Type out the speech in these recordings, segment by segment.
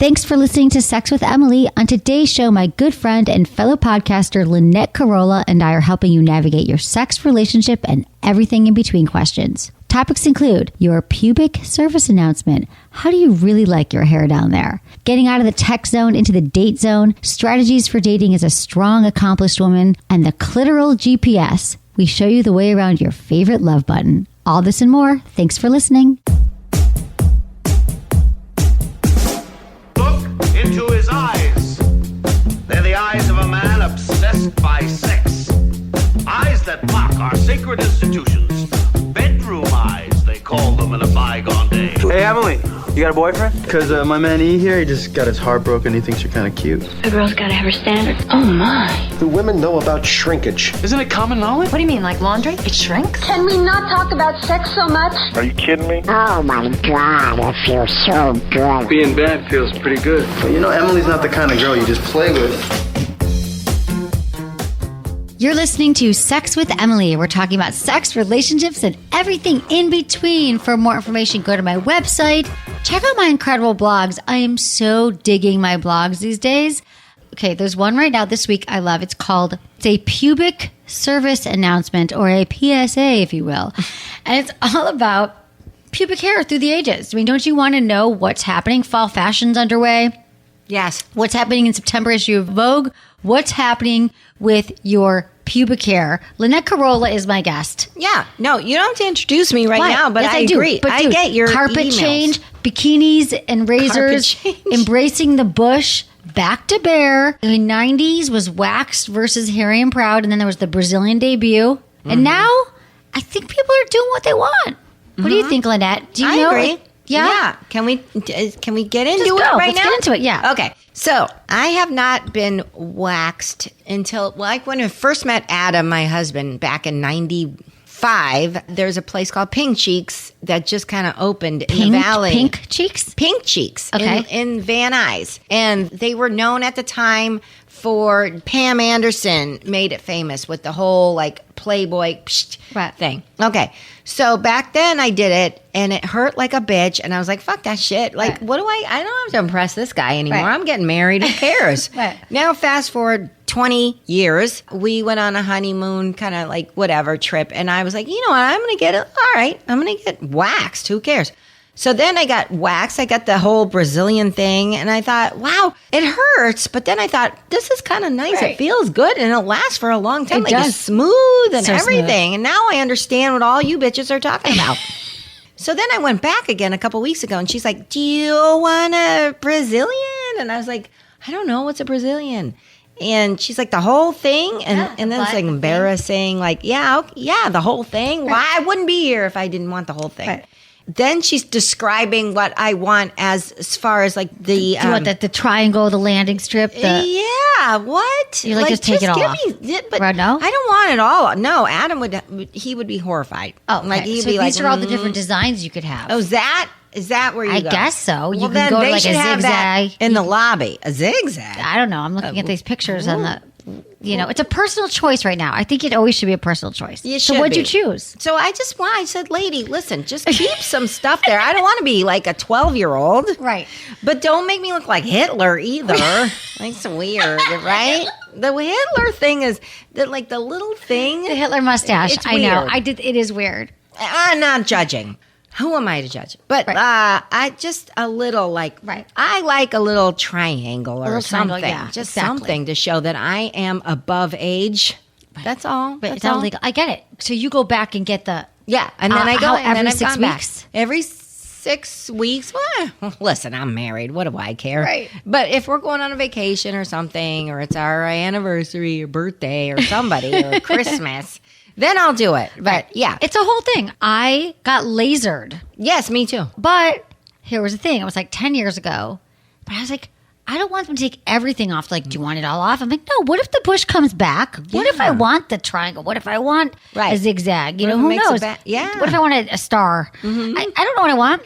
Thanks for listening to Sex with Emily. On today's show, my good friend and fellow podcaster Lynette Carolla and I are helping you navigate your sex, relationship, and everything in between questions. Topics include your pubic service announcement. How do you really like your hair down there? Getting out of the tech zone into the date zone, strategies for dating as a strong, accomplished woman, and the clitoral GPS. We show you the way around your favorite love button. All this and more. Thanks for listening. Look into his eyes. They're the eyes of a man obsessed by sex. Eyes that mock our sacred institutions. Bedroom eyes, they call them in a bygone day. Hey, Emily, you got a boyfriend? Because my man E here, he just got his heart broken. He thinks you're kind of cute. A girl's got to have her standards. Oh, my. Do women know about shrinkage? Isn't it common knowledge? What do you mean, like laundry? It shrinks? Can we not talk about sex so much? Are you kidding me? Oh my God, it feels so good. Being bad feels pretty good. But you know, Emily's not the kind of girl you just play with. You're listening to Sex with Emily. We're talking about sex, relationships, and everything in between. For more information, go to my website. Check out my incredible blogs. I am so digging my blogs these days. Okay, there's one right now this week I love. It's a pubic service announcement, or a PSA, if you will. And it's all about pubic hair through the ages. I mean, don't you want to know what's happening? Fall fashion's underway. Yes. What's happening in September issue of Vogue? What's happening with your pubic hair? Lynette Carolla is my guest. Yeah. No, you don't have to introduce me right What? now, but Yes, I agree. But I dude, get your carpet emails. change, bikinis and razors, change. embracing the bush, back to bare. The 90s was waxed versus hairy and proud, and then there was the Brazilian debut. And now I think people are doing what they want. What do you think, Lynette? Do you know? I agree. Yeah? Can we get into Just it go. right Let's now? get into it, yeah. Okay. So I have not been waxed until, like, when I first met Adam, my husband, back in 95. There's a place called Pink Cheeks that just kind of opened in the valley. Pink cheeks? Pink Cheeks. Okay. In Van Nuys. And they were known at the time for Pam Anderson made it famous with the whole like Playboy Right. thing. Okay. So back then I did it and it hurt like a bitch. And I was like, fuck that shit. Like, Right. what do I don't have to impress this guy anymore. Right. I'm getting married. Who cares? Right. Now fast forward 20 years. We went on a honeymoon kind of like whatever trip. And I was like, you know what? I'm going to get it. All right. I'm going to get waxed. Who cares? So then I got waxed. I got the whole Brazilian thing. And I thought, wow, it hurts. But then I thought, this is kind of nice. Right. It feels good. And it'll last for a long time. It like does. It's smooth and So everything. smooth. And now I understand what all you bitches are talking about. So then I went back again a couple weeks ago. And she's like, do you want a Brazilian? And I was like, I don't know. What's a Brazilian? And she's like, the whole thing? And, Yeah, and then it's the like thing. embarrassing. Like, yeah, okay, yeah, the whole thing. Why I wouldn't be here if I didn't want the whole thing. Right. Then she's describing what I want as far as like the Do you want the triangle, the landing strip? yeah, what? You're like, just take it all off. But Right, no? I don't want it all. No, Adam would be horrified. Oh, okay. like he'd So be like, these are all the different designs you could have. Oh, is that where you I go? guess so. You Well, can then go to they like should a have that zigzag. in the lobby. A zigzag. I don't know. I'm looking at these pictures on the, it's a personal choice right now. I think it always should be a personal choice. You So should what'd you be. choose? So I said, lady, listen, just keep some stuff there. I don't want to be like a 12-year-old. Right. But don't make me look like Hitler either. That's weird, right? The Hitler thing is that like the little thing. The Hitler mustache. It's I know. weird. It is weird. I'm not judging. Who am I to judge? But Right. I just a little like, Right. I like a little triangle or little triangle, something. yeah, Just exactly. something to show that I am above age. That's all. But That's it's not all. legal. I get it. So you go back and get the. Yeah, and then I go how, and then every I've 6 gone back. weeks? Every 6 weeks. Well, listen, I'm married. What do I care? Right. But if we're going on a vacation or something, or it's our anniversary or birthday or somebody or Christmas, then I'll do it. But yeah, It's a whole thing. I got lasered. yes, me too. But here was the thing. It was like 10 years ago. But I was like, I don't want them to take everything off. Like, do you want it all off? I'm like, no, what if the bush comes back? What if I Yeah. want the triangle? What if I want Right. a zigzag? You What know, if it who makes a knows? yeah. What if I wanted a star? I don't know what I want.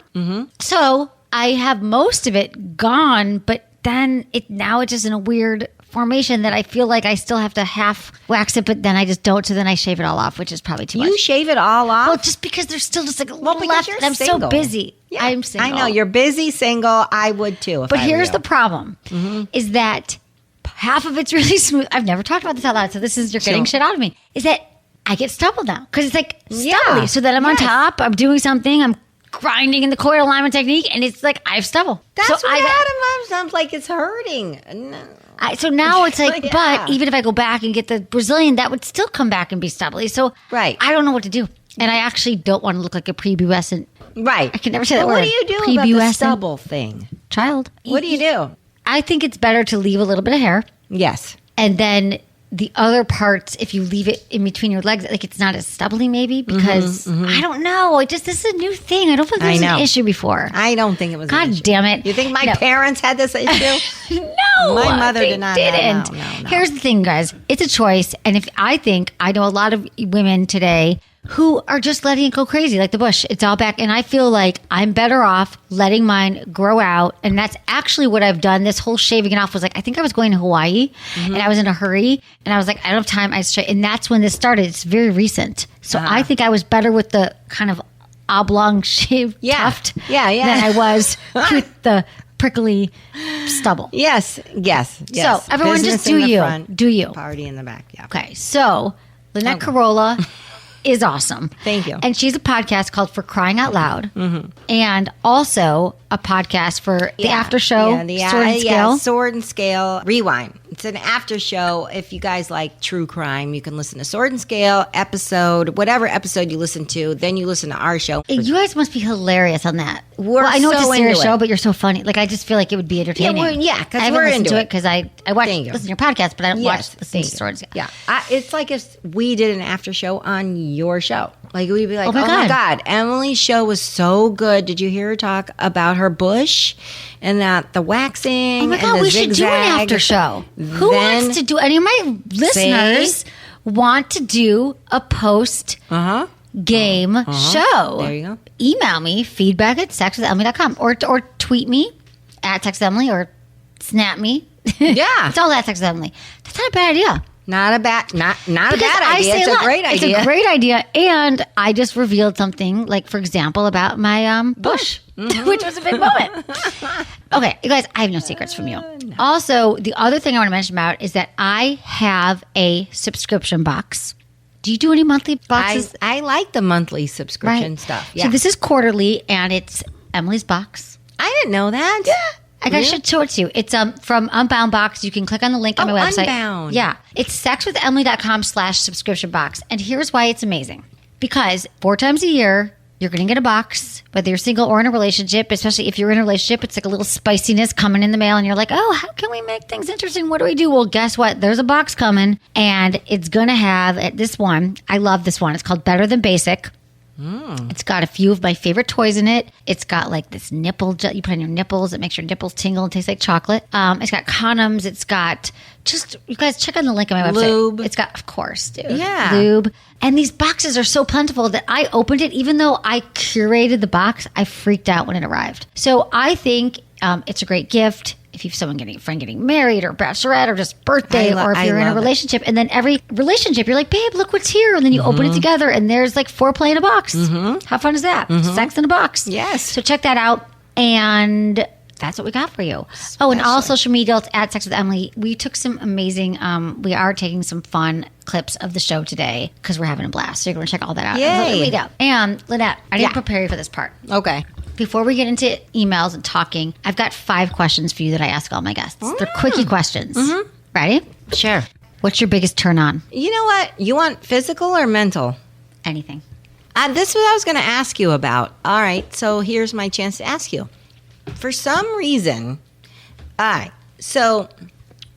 So I have most of it gone, but then now it's just in a weird formation that I feel like I still have to half wax it, but then I just don't. So then I shave it all off, which is probably too much. You shave it all off? Well, just because there's still just like a little because left. you're And I'm single. so busy. Yeah, I'm single. I know. You're busy, single. I would too. But here's the problem is that half of it's really smooth. I've never talked about this out loud, so this is you're getting shit out of me. Is that I get stubble now because it's like stubbly. So that I'm on top, I'm doing something, I'm grinding in the coil alignment technique, and it's like I have stubble. That's so what Adam sounds like. It's hurting. No. So now it's like, Yeah. but even if I go back and get the Brazilian, that would still come back and be stubbly. So Right. I don't know what to do. And I actually don't want to look like a prepubescent Right. I can never say that What word. do you do about the Prepubescent stubble thing? child. What do you do? I think it's better to leave a little bit of hair. Yes. And then the other parts, if you leave it in between your legs, like it's not as stubbly maybe because I don't know. This is a new thing. I don't feel like there was an issue before. I don't think it was. God an issue. damn it. You think my No. parents had this issue? No, My mother they did not. Didn't. No. Here's the thing, guys. It's a choice, and if I know a lot of women today who are just letting it go crazy, like the bush. It's all back, and I feel like I'm better off letting mine grow out, and that's actually what I've done. This whole shaving it off was like I think I was going to Hawaii, and I was in a hurry, and I was like I don't have time. And that's when this started. It's very recent, so I think I was better with the kind of oblong shaved tuft than I was with the prickly stubble. Yes. So everyone Business just in do the you. front, Do you. party in the back. Yeah. Okay, so Lynette Carolla is awesome. Thank you. And she's a podcast called For Crying Out Loud, and also a podcast for the after show, Sword and Scale. Sword and Scale Rewind. It's an after show. If you guys like true crime, you can listen to Sword and Scale episode, whatever episode you listen to. Then you listen to our show. You guys must be hilarious on that. We're I know it's so a serious into show, it. but you're so funny. Like I just feel like it would be entertaining. Because I haven't we're listened into to it. it because I watch Thank you. listen to your podcast, but I don't watch listen to thank you. Sword and Scale. Yeah, it's like if we did an after show on your show. Like we'd be like, Oh my God. Emily's show was so good. Did you hear her talk about her bush and that the waxing? Oh my and God, the we should do an zigzag? after show. Who Then- wants to do? Any of my listeners want to do a post game show? There you go. Email me feedback@sexwithemily.com or tweet me at @sexwithemily or snap me. Yeah. It's all at @sexwithemily. That's not a bad idea. Not a bad Because idea. I say It's a lot. great idea. It's a great idea. And I just revealed something, like, for example, about my bush, which was a big moment. Okay, you guys, I have no secrets from you. Also, the other thing I want to mention about is that I have a subscription box. Do you do any monthly boxes? I like the monthly subscription stuff. Yeah. So this is quarterly, and it's Emily's box. I didn't know that. Yeah. I should show it to you. It's from Unbound Box. You can click on the link on my website. Unbound. Yeah. It's sexwithemily.com/subscription box. And here's why it's amazing. Because 4 times a year, you're going to get a box, whether you're single or in a relationship, especially if you're in a relationship, it's like a little spiciness coming in the mail and you're like, oh, how can we make things interesting? What do we do? Well, guess what? There's a box coming and it's going to have this one. I love this one. It's called Better Than Basic. It's got a few of my favorite toys in it. It's got like this nipple gel you put on your nipples. It makes your nipples tingle and taste like chocolate. It's got condoms. It's got you guys check on the link on my website. Lube. It's got, of course, dude. Yeah. Lube. And these boxes are so plentiful that I opened it. Even though I curated the box, I freaked out when it arrived. So I think it's a great gift. If you have a friend getting married or bachelorette or just birthday, or if you're in a relationship, and then every relationship, you're like, babe, look what's here. And then you open it together and there's like foreplay in a box. How fun is that? Sex in a box. Yes. So check that out. And that's what we got for you. Oh, and all social media, it's at Sex with Emily. We took some amazing, we are taking some fun clips of the show today because we're having a blast. So you're going to check all that out. Yay. And Lynette, I didn't prepare you for this part. Okay. Before we get into emails and talking, I've got 5 questions for you that I ask all my guests. They're quickie questions. Ready? Sure. What's your biggest turn on? You know what? You want physical or mental? Anything. This is what I was going to ask you about. All right. So here's my chance to ask you. For some reason, so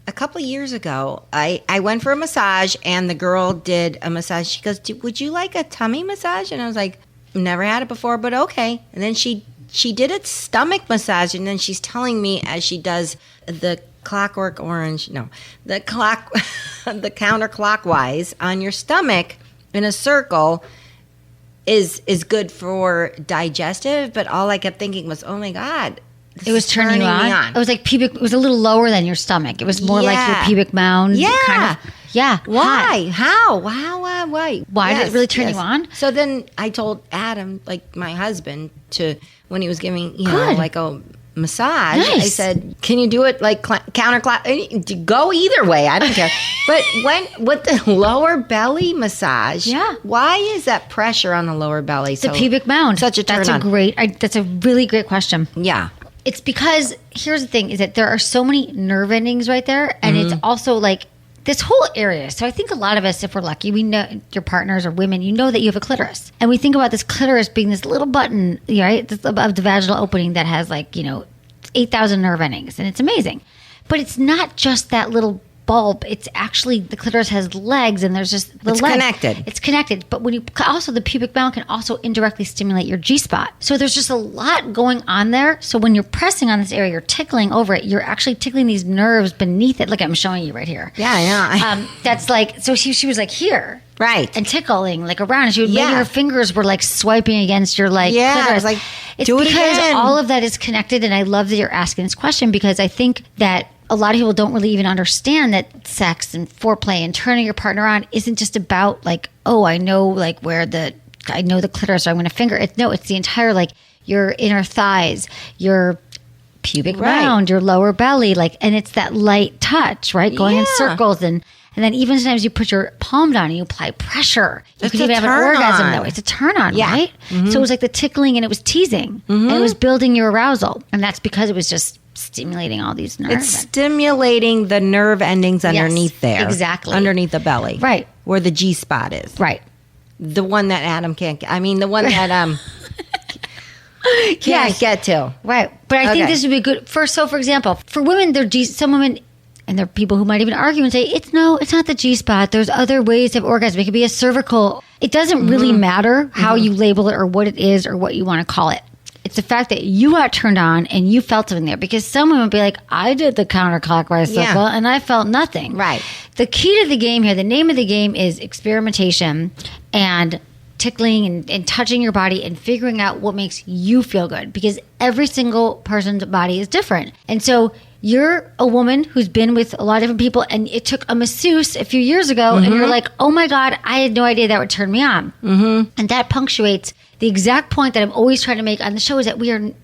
a couple of years ago, I went for a massage and the girl did a massage. She goes, would you like a tummy massage? And I was like, never had it before, but okay. And then she did a stomach massage, and then she's telling me as she does the counterclockwise on your stomach in a circle is good for digestive. But all I kept thinking was, oh my God, It was turning me you on? It was like pubic. It was a little lower than your stomach. It was more like your pubic mound. Yeah. Kind of. Yeah. Why? Hot. How? Why? Why did it really turn you on? So then I told Adam, like my husband, when he was giving, Good. like a massage, I Nice. said, can you do it like counterclockwise? Go either way. I don't care. But with the lower belly massage, Yeah. why is that pressure on the lower belly? The pubic mound. Such a turn That's on. That's a really great question. Yeah. It's because here's the thing: is that there are so many nerve endings right there, and it's also like this whole area. So I think a lot of us, if we're lucky, we know your partners or women, you know that you have a clitoris, and we think about this clitoris being this little button, right, that's above the vaginal opening that has 8,000 nerve endings, and it's amazing. But it's not just that little bulb. It's actually the clitoris has legs, and there's just the It's legs. connected. It's connected. But when you also the pubic mound can also indirectly stimulate your G spot. So there's just a lot going on there. So when you're pressing on this area, you're tickling over it. You're actually tickling these nerves beneath it. Look, I'm showing you right here. Yeah, I know. That's like so. She was like here. Right. And tickling like around. And she would maybe Yeah. her fingers were like swiping against your Yeah, I clitoris. was like, it's do it because again. all of that is connected. And I love that you're asking this question because I think that a lot of people don't really even understand that sex and foreplay and turning your partner on isn't just about I know the clitoris, so I'm going to finger it. No, it's the entire your inner thighs, your pubic Right. mound, your lower belly, and it's that light touch, right? Going in Yeah. circles and then even sometimes you put your palm down and you apply pressure. You It's can a even have an turn orgasm on. though. It's a turn on, Yeah. right? So it was like the tickling and it was teasing and it was building your arousal. And that's because it was just stimulating all these nerves. It's stimulating the nerve endings underneath there. exactly. Underneath the belly. Right. Where the G spot is. Right. The one that Adam can't get. I mean, the one that can't Yes. get to. Right. But I think Okay. this would be good for example, for women, some women, and there are people who might even argue and say, it's not the G spot. There's other ways of orgasm. It could be a cervical. It doesn't really matter how you label it or what it is or what you want to call it. It's the fact that you got turned on and you felt something there because some women would be like, I did the counterclockwise Yeah. circle and I felt nothing. Right. The key to the game here, the name of the game is experimentation and tickling and touching your body and figuring out what makes you feel good because every single person's body is different. And so you're a woman who's been with a lot of different people and it took a masseuse a few years ago and you're like, oh my God, I had no idea that would turn me on. Mm-hmm. And that punctuates the exact point that I'm always trying to make on the show is that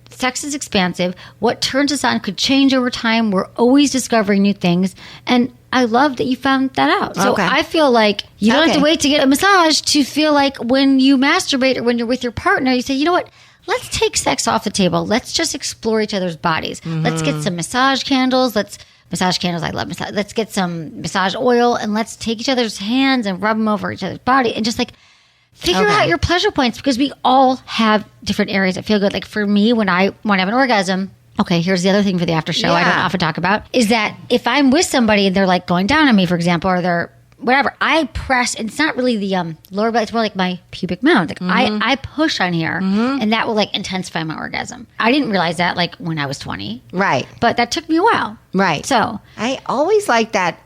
sex is expansive. What turns us on could change over time. We're always discovering new things. And I love that you found that out. So Okay. I feel like you don't have to Okay. wait to get a massage to feel like when you masturbate or when you're with your partner, you say, you know what? Let's take sex off the table. Let's just explore each other's bodies. Let's get some massage candles. Massage candles, I love massage. Let's get some massage oil and let's take each other's hands and rub them over each other's body and just figure Okay. out your pleasure points because we all have different areas that feel good. Like for me, when I want to have an orgasm, okay, here's the other thing for the after show I don't Yeah. often talk about is that if I'm with somebody and they're going down on me, for example, or they're whatever, I press, and it's not really the lower belly, it's more like my pubic mound. I push on here and that will intensify my orgasm. I didn't realize that when I was 20, Right. but that took me a while. Right. So I always like that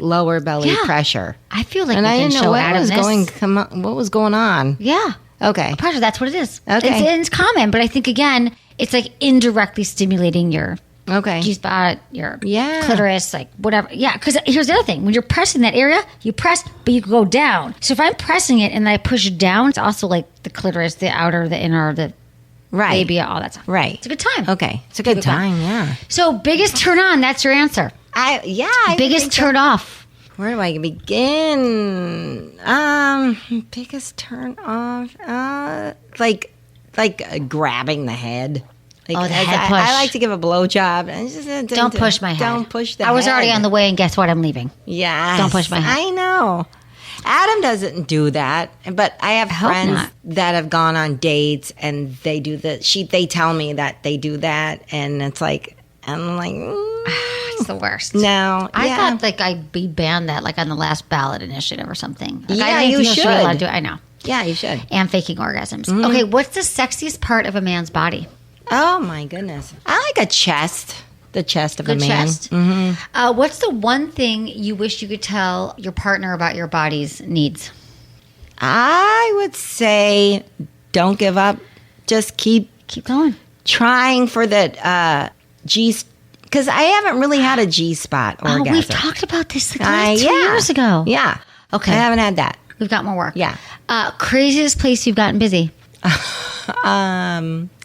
lower belly Yeah. pressure. I feel like And we I can didn't know show what Adam was this. what was going on. Yeah. Okay. Pressure, that's what it is. Okay. It's common, but I think again, it's indirectly stimulating your Okay. G spot, your Yeah. clitoris, whatever. Yeah, because here's the other thing: when you're pressing that area, you press, but you go down. So if I'm pressing it and I push down, it's also the clitoris, the outer, the inner, the Right. labia, all that stuff. Right. It's a good time. Okay. It's a good time. Yeah. So biggest turn on. That's your answer. I would Biggest think so. turn off. Where do I begin? Biggest turn off. Grabbing the head. Oh, the head push. I like to give a blowjob. Don't push my head. Don't push the I was head. already on the way, and guess what? I'm leaving. Yes. Don't push my head. I know. Adam doesn't do that, but I have hope friends not. that have gone on dates and they do they tell me that they do that, and it's I'm like, It's the worst. no. I yeah. thought I'd be banned that on the last ballot initiative or something. Yeah, I think you people should be allowed to should. do it. I know. Yeah, you should. And faking orgasms. Okay, what's the sexiest part of a man's body? Oh my goodness. I like a chest. The chest of Good a man. chest. What's the one thing you wish you could tell your partner about your body's needs? I would say don't give up. Just keep Keep going. trying for the G, because I haven't really had a G-spot orgasm. Oh, we've talked about this like 2 years ago. Yeah. Okay. I haven't had that. We've got more work. Yeah. Craziest place you've gotten busy?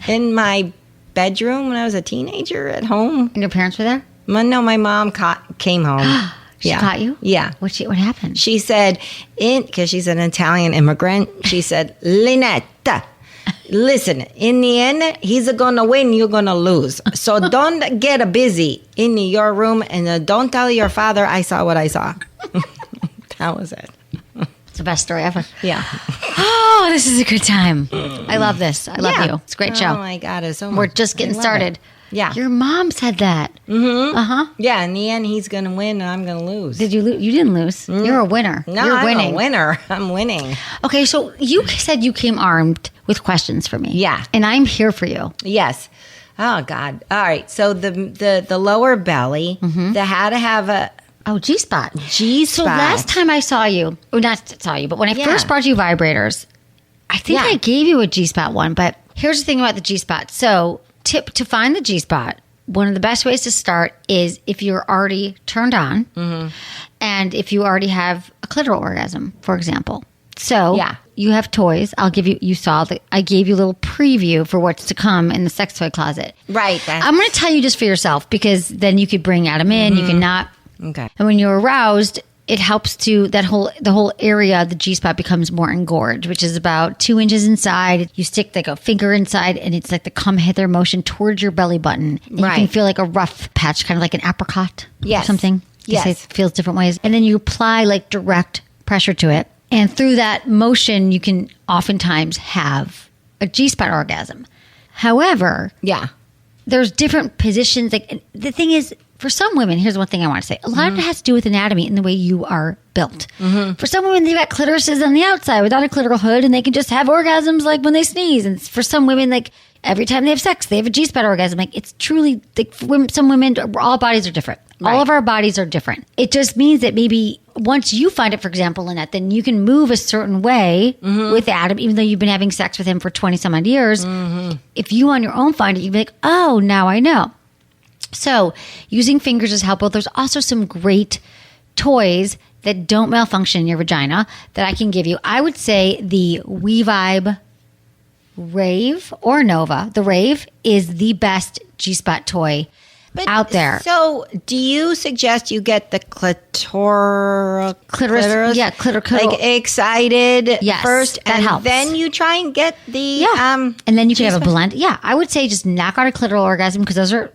In my bedroom when I was a teenager at home. And your parents were there? No, my mom came home. She caught you? Yeah. What happened? She said, because she's an Italian immigrant, she said, Lynette, listen, in the end, he's going to win, you're going to lose. So don't get busy in your room and don't tell your father I saw what I saw. That was it. It's the best story ever. Yeah. Oh, this is a good time. I love this. I love you. It's a great show. Oh, my God. It's so We're just getting started. It. Yeah. Your mom said that. Mm-hmm. Uh-huh. Yeah, in the end, he's going to win and I'm going to lose. Did you lose? You didn't lose. You're a winner. No, You're I'm winning. a winner. I'm winning. Okay, so you said you came armed with questions for me. Yeah. And I'm here for you. Yes. Oh, God. All right. So the lower belly, that had to have a... Oh, G-spot. G-spot. So last time I saw you, or not saw you, but when I first brought you vibrators, I think I gave you a G-spot one, but here's the thing about the G-spot. So tip to find the G-spot, one of the best ways to start is if you're already turned on and if you already have a clitoral orgasm, for example. So you have toys. I gave you a little preview for what's to come in the sex toy closet. Right. I'm going to tell you just for yourself because then you could bring Adam in. You can not. Okay. And when you're aroused, it helps to the whole area, the G-spot becomes more engorged, which is about 2 inches inside. You stick like a finger inside and it's like the come hither motion towards your belly button. And you can feel like a rough patch, kind of like an apricot or something. Yes. It feels different ways. And then you apply like direct pressure to it. And through that motion, you can oftentimes have a G-spot orgasm. However, there's different positions. Like the thing is, for some women, here's one thing I want to say. A lot of it has to do with anatomy and the way you are built. For some women, they've got clitorises on the outside without a clitoral hood, and they can just have orgasms like when they sneeze. And for some women, like every time they have sex, they have a G-spot orgasm. Like it's truly, like some women, all bodies are different. Right. All of our bodies are different. It just means that maybe once you find it, for example, Lynette, then you can move a certain way with Adam, even though you've been having sex with him for 20 some odd years. If you on your own find it, you'd be like, oh, now I know. So using fingers is helpful. There's also some great toys that don't malfunction in your vagina that I can give you. I would say the WeVibe Rave or Nova. The Rave is the best G-spot toy out there. So do you suggest you get the clitoris? Yeah, clitoris. Like excited first, that and helps. then you try and get the and then you can have a blend. Yeah, I would say just knock out a clitoral orgasm because those are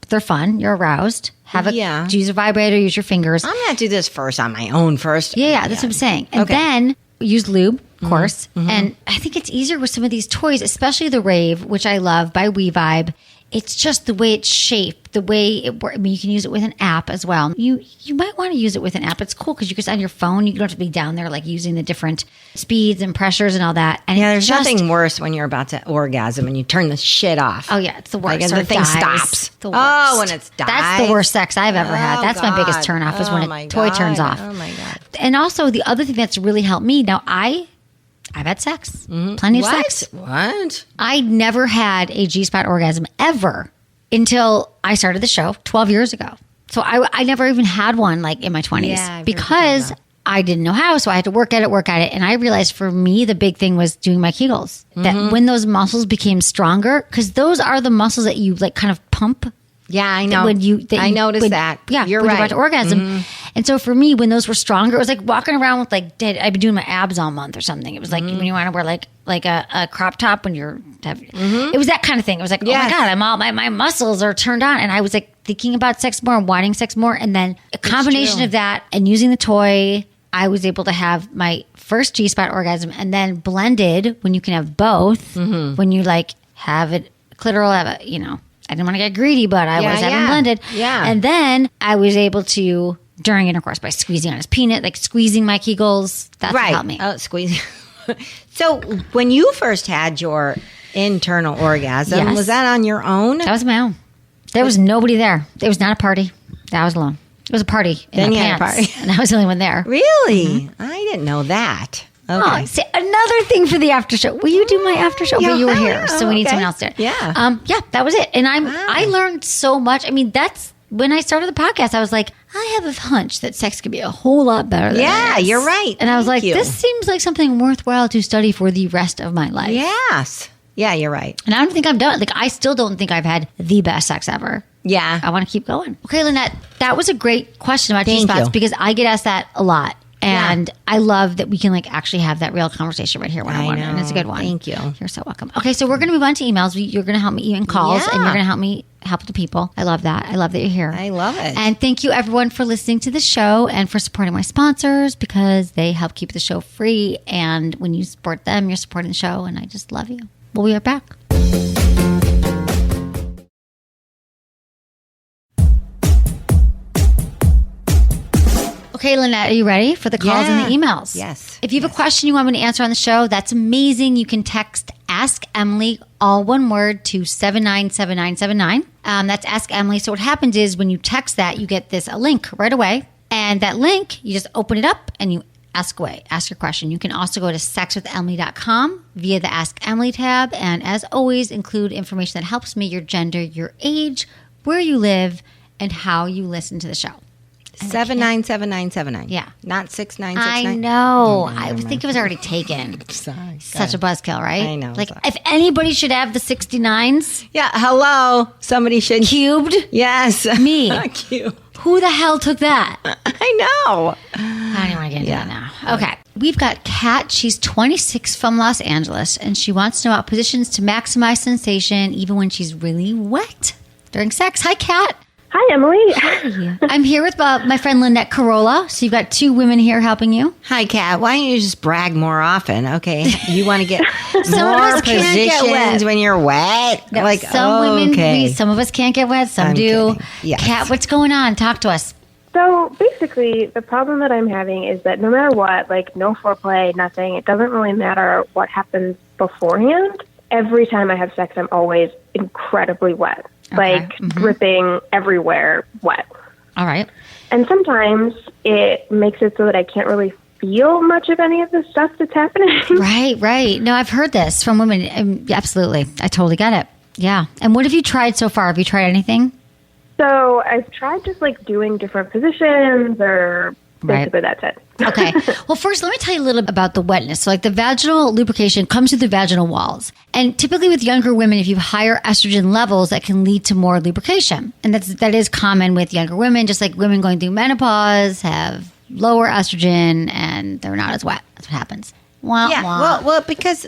they're fun. You're aroused. Use a vibrator. Use your fingers. I'm gonna do this first on my own first. Yeah, that's what I'm saying. And then use lube, of course. And I think it's easier with some of these toys, especially the Rave, which I love by WeVibe. It's just the way it's shaped, the way it works. I mean, you can use it with an app as well. You might want to use it with an app. It's cool because you can on your phone. You don't have to be down there like using the different speeds and pressures and all that. And there's nothing worse when you're about to orgasm and you turn the shit off. Oh yeah, it's the worst. Like, the thing stops. The worst. Oh, when it's dies. That's the worst sex I've ever had. That's my biggest turnoff is when a toy turns off. Oh my God. And also the other thing that's really helped me. Now I've had sex, plenty of sex. What? I never had a G-spot orgasm ever until I started the show 12 years ago. So I never even had one like in my 20s because I didn't know how. So I had to work at it. And I realized for me, the big thing was doing my Kegels. That when those muscles became stronger, because those are the muscles that you like kind of pump. Yeah, I know. I noticed that. Yeah, you're when right. You're about to orgasm. And so for me, when those were stronger, it was like walking around with like I've been doing my abs all month or something. It was like when you want to wear like a crop top when you're. It was that kind of thing. It was like, oh my God, my muscles are turned on, and I was like thinking about sex more and wanting sex more, and then a combination of that and using the toy, I was able to have my first G-spot orgasm, and then blended when you can have both. When you like have it clitoral, have a I didn't want to get greedy, but I was having blended. Yeah. And then I was able to, during intercourse, by squeezing on his penis, like squeezing my Kegels. That's what helped me. Oh, squeezing. So when you first had your internal orgasm, was that on your own? That was my own. There was nobody there. It was not a party. I was alone. It was a party. Then in you my had a pants, party. and I was the only one there. Really? I didn't know that. Okay. Oh, see, another thing for the after show. Will you do my after show? Yeah, But you were hell here, yeah. so we need Okay. someone else to do it. Yeah. Yeah, that was it. And I learned so much. I mean, that's when I started the podcast. I was like, I have a hunch that sex could be a whole lot better than Yeah, this. you're right. And I was Thank like, you. this seems like something worthwhile to study for the rest of my life. Yes. Yeah, you're right. And I don't think I'm done. Like, I still don't think I've had the best sex ever. Yeah. I want to keep going. Okay, Lynette, that was a great question about Thank G-spots you. because I get asked that a lot. And I love that we can like actually have that real conversation right here one on one. And it's a good one. Thank you. You're so welcome. Okay, so we're going to move on to emails. You're going to help me in calls and Yeah. you're going to help me help the people. I love that. I love that you're here. I love it. And thank you everyone for listening to the show and for supporting my sponsors because they help keep the show free. And when you support them, you're supporting the show. And I just love you. We'll be right back. Okay, Lynette, are you ready for the calls and the emails? Yes. If you have a question you want me to answer on the show, that's amazing. You can text Ask Emily, all one word, to 797979. That's Ask Emily. So what happens is when you text that, you get a link right away. And that link, you just open it up and you ask away. Ask your question. You can also go to sexwithemily.com via the Ask Emily tab. And as always, include information that helps me, your gender, your age, where you live, and how you listen to the show. 797979. Yeah. Not 6969. I know. I think it was already taken. Sorry. Such a buzzkill, right? I know. Like, Sorry. if anybody should have the 69s Yeah. Hello. Somebody should. cubed, Yes. Me. Cute. who the hell took that? I know. I don't even want to get into that now. Okay. We've got Kat. She's 26 from Los Angeles, and she wants to know about positions to maximize sensation even when she's really wet during sex. Hi, Kat. Hi, Emily. I'm here with my friend Lynette Carolla. So you've got two women here helping you. Hi, Kat. Why don't you just brag more often? Okay. You want to get of more us can't get wet. positions when you're wet? No, like, some women, okay. some of us can't get wet, some I'm do. kidding. Yes. Kat, what's going on? Talk to us. So basically, the problem that I'm having is that no matter what, like no foreplay, nothing, it doesn't really matter what happens beforehand. Every time I have sex, I'm always incredibly wet, like dripping everywhere wet. All right. And sometimes it makes it so that I can't really feel much of any of the stuff that's happening. Right. No, I've heard this from women. Absolutely. I totally get it. Yeah. And what have you tried so far? Have you tried anything? So I've tried just like doing different positions or basically that's it. Okay. Well, first, let me tell you a little bit about the wetness. So, like the vaginal lubrication comes through the vaginal walls. And typically with younger women, if you have higher estrogen levels, that can lead to more lubrication. And that is common with younger women, just like women going through menopause have lower estrogen and they're not as wet. That's what happens. Wah, Yeah, wah. well, because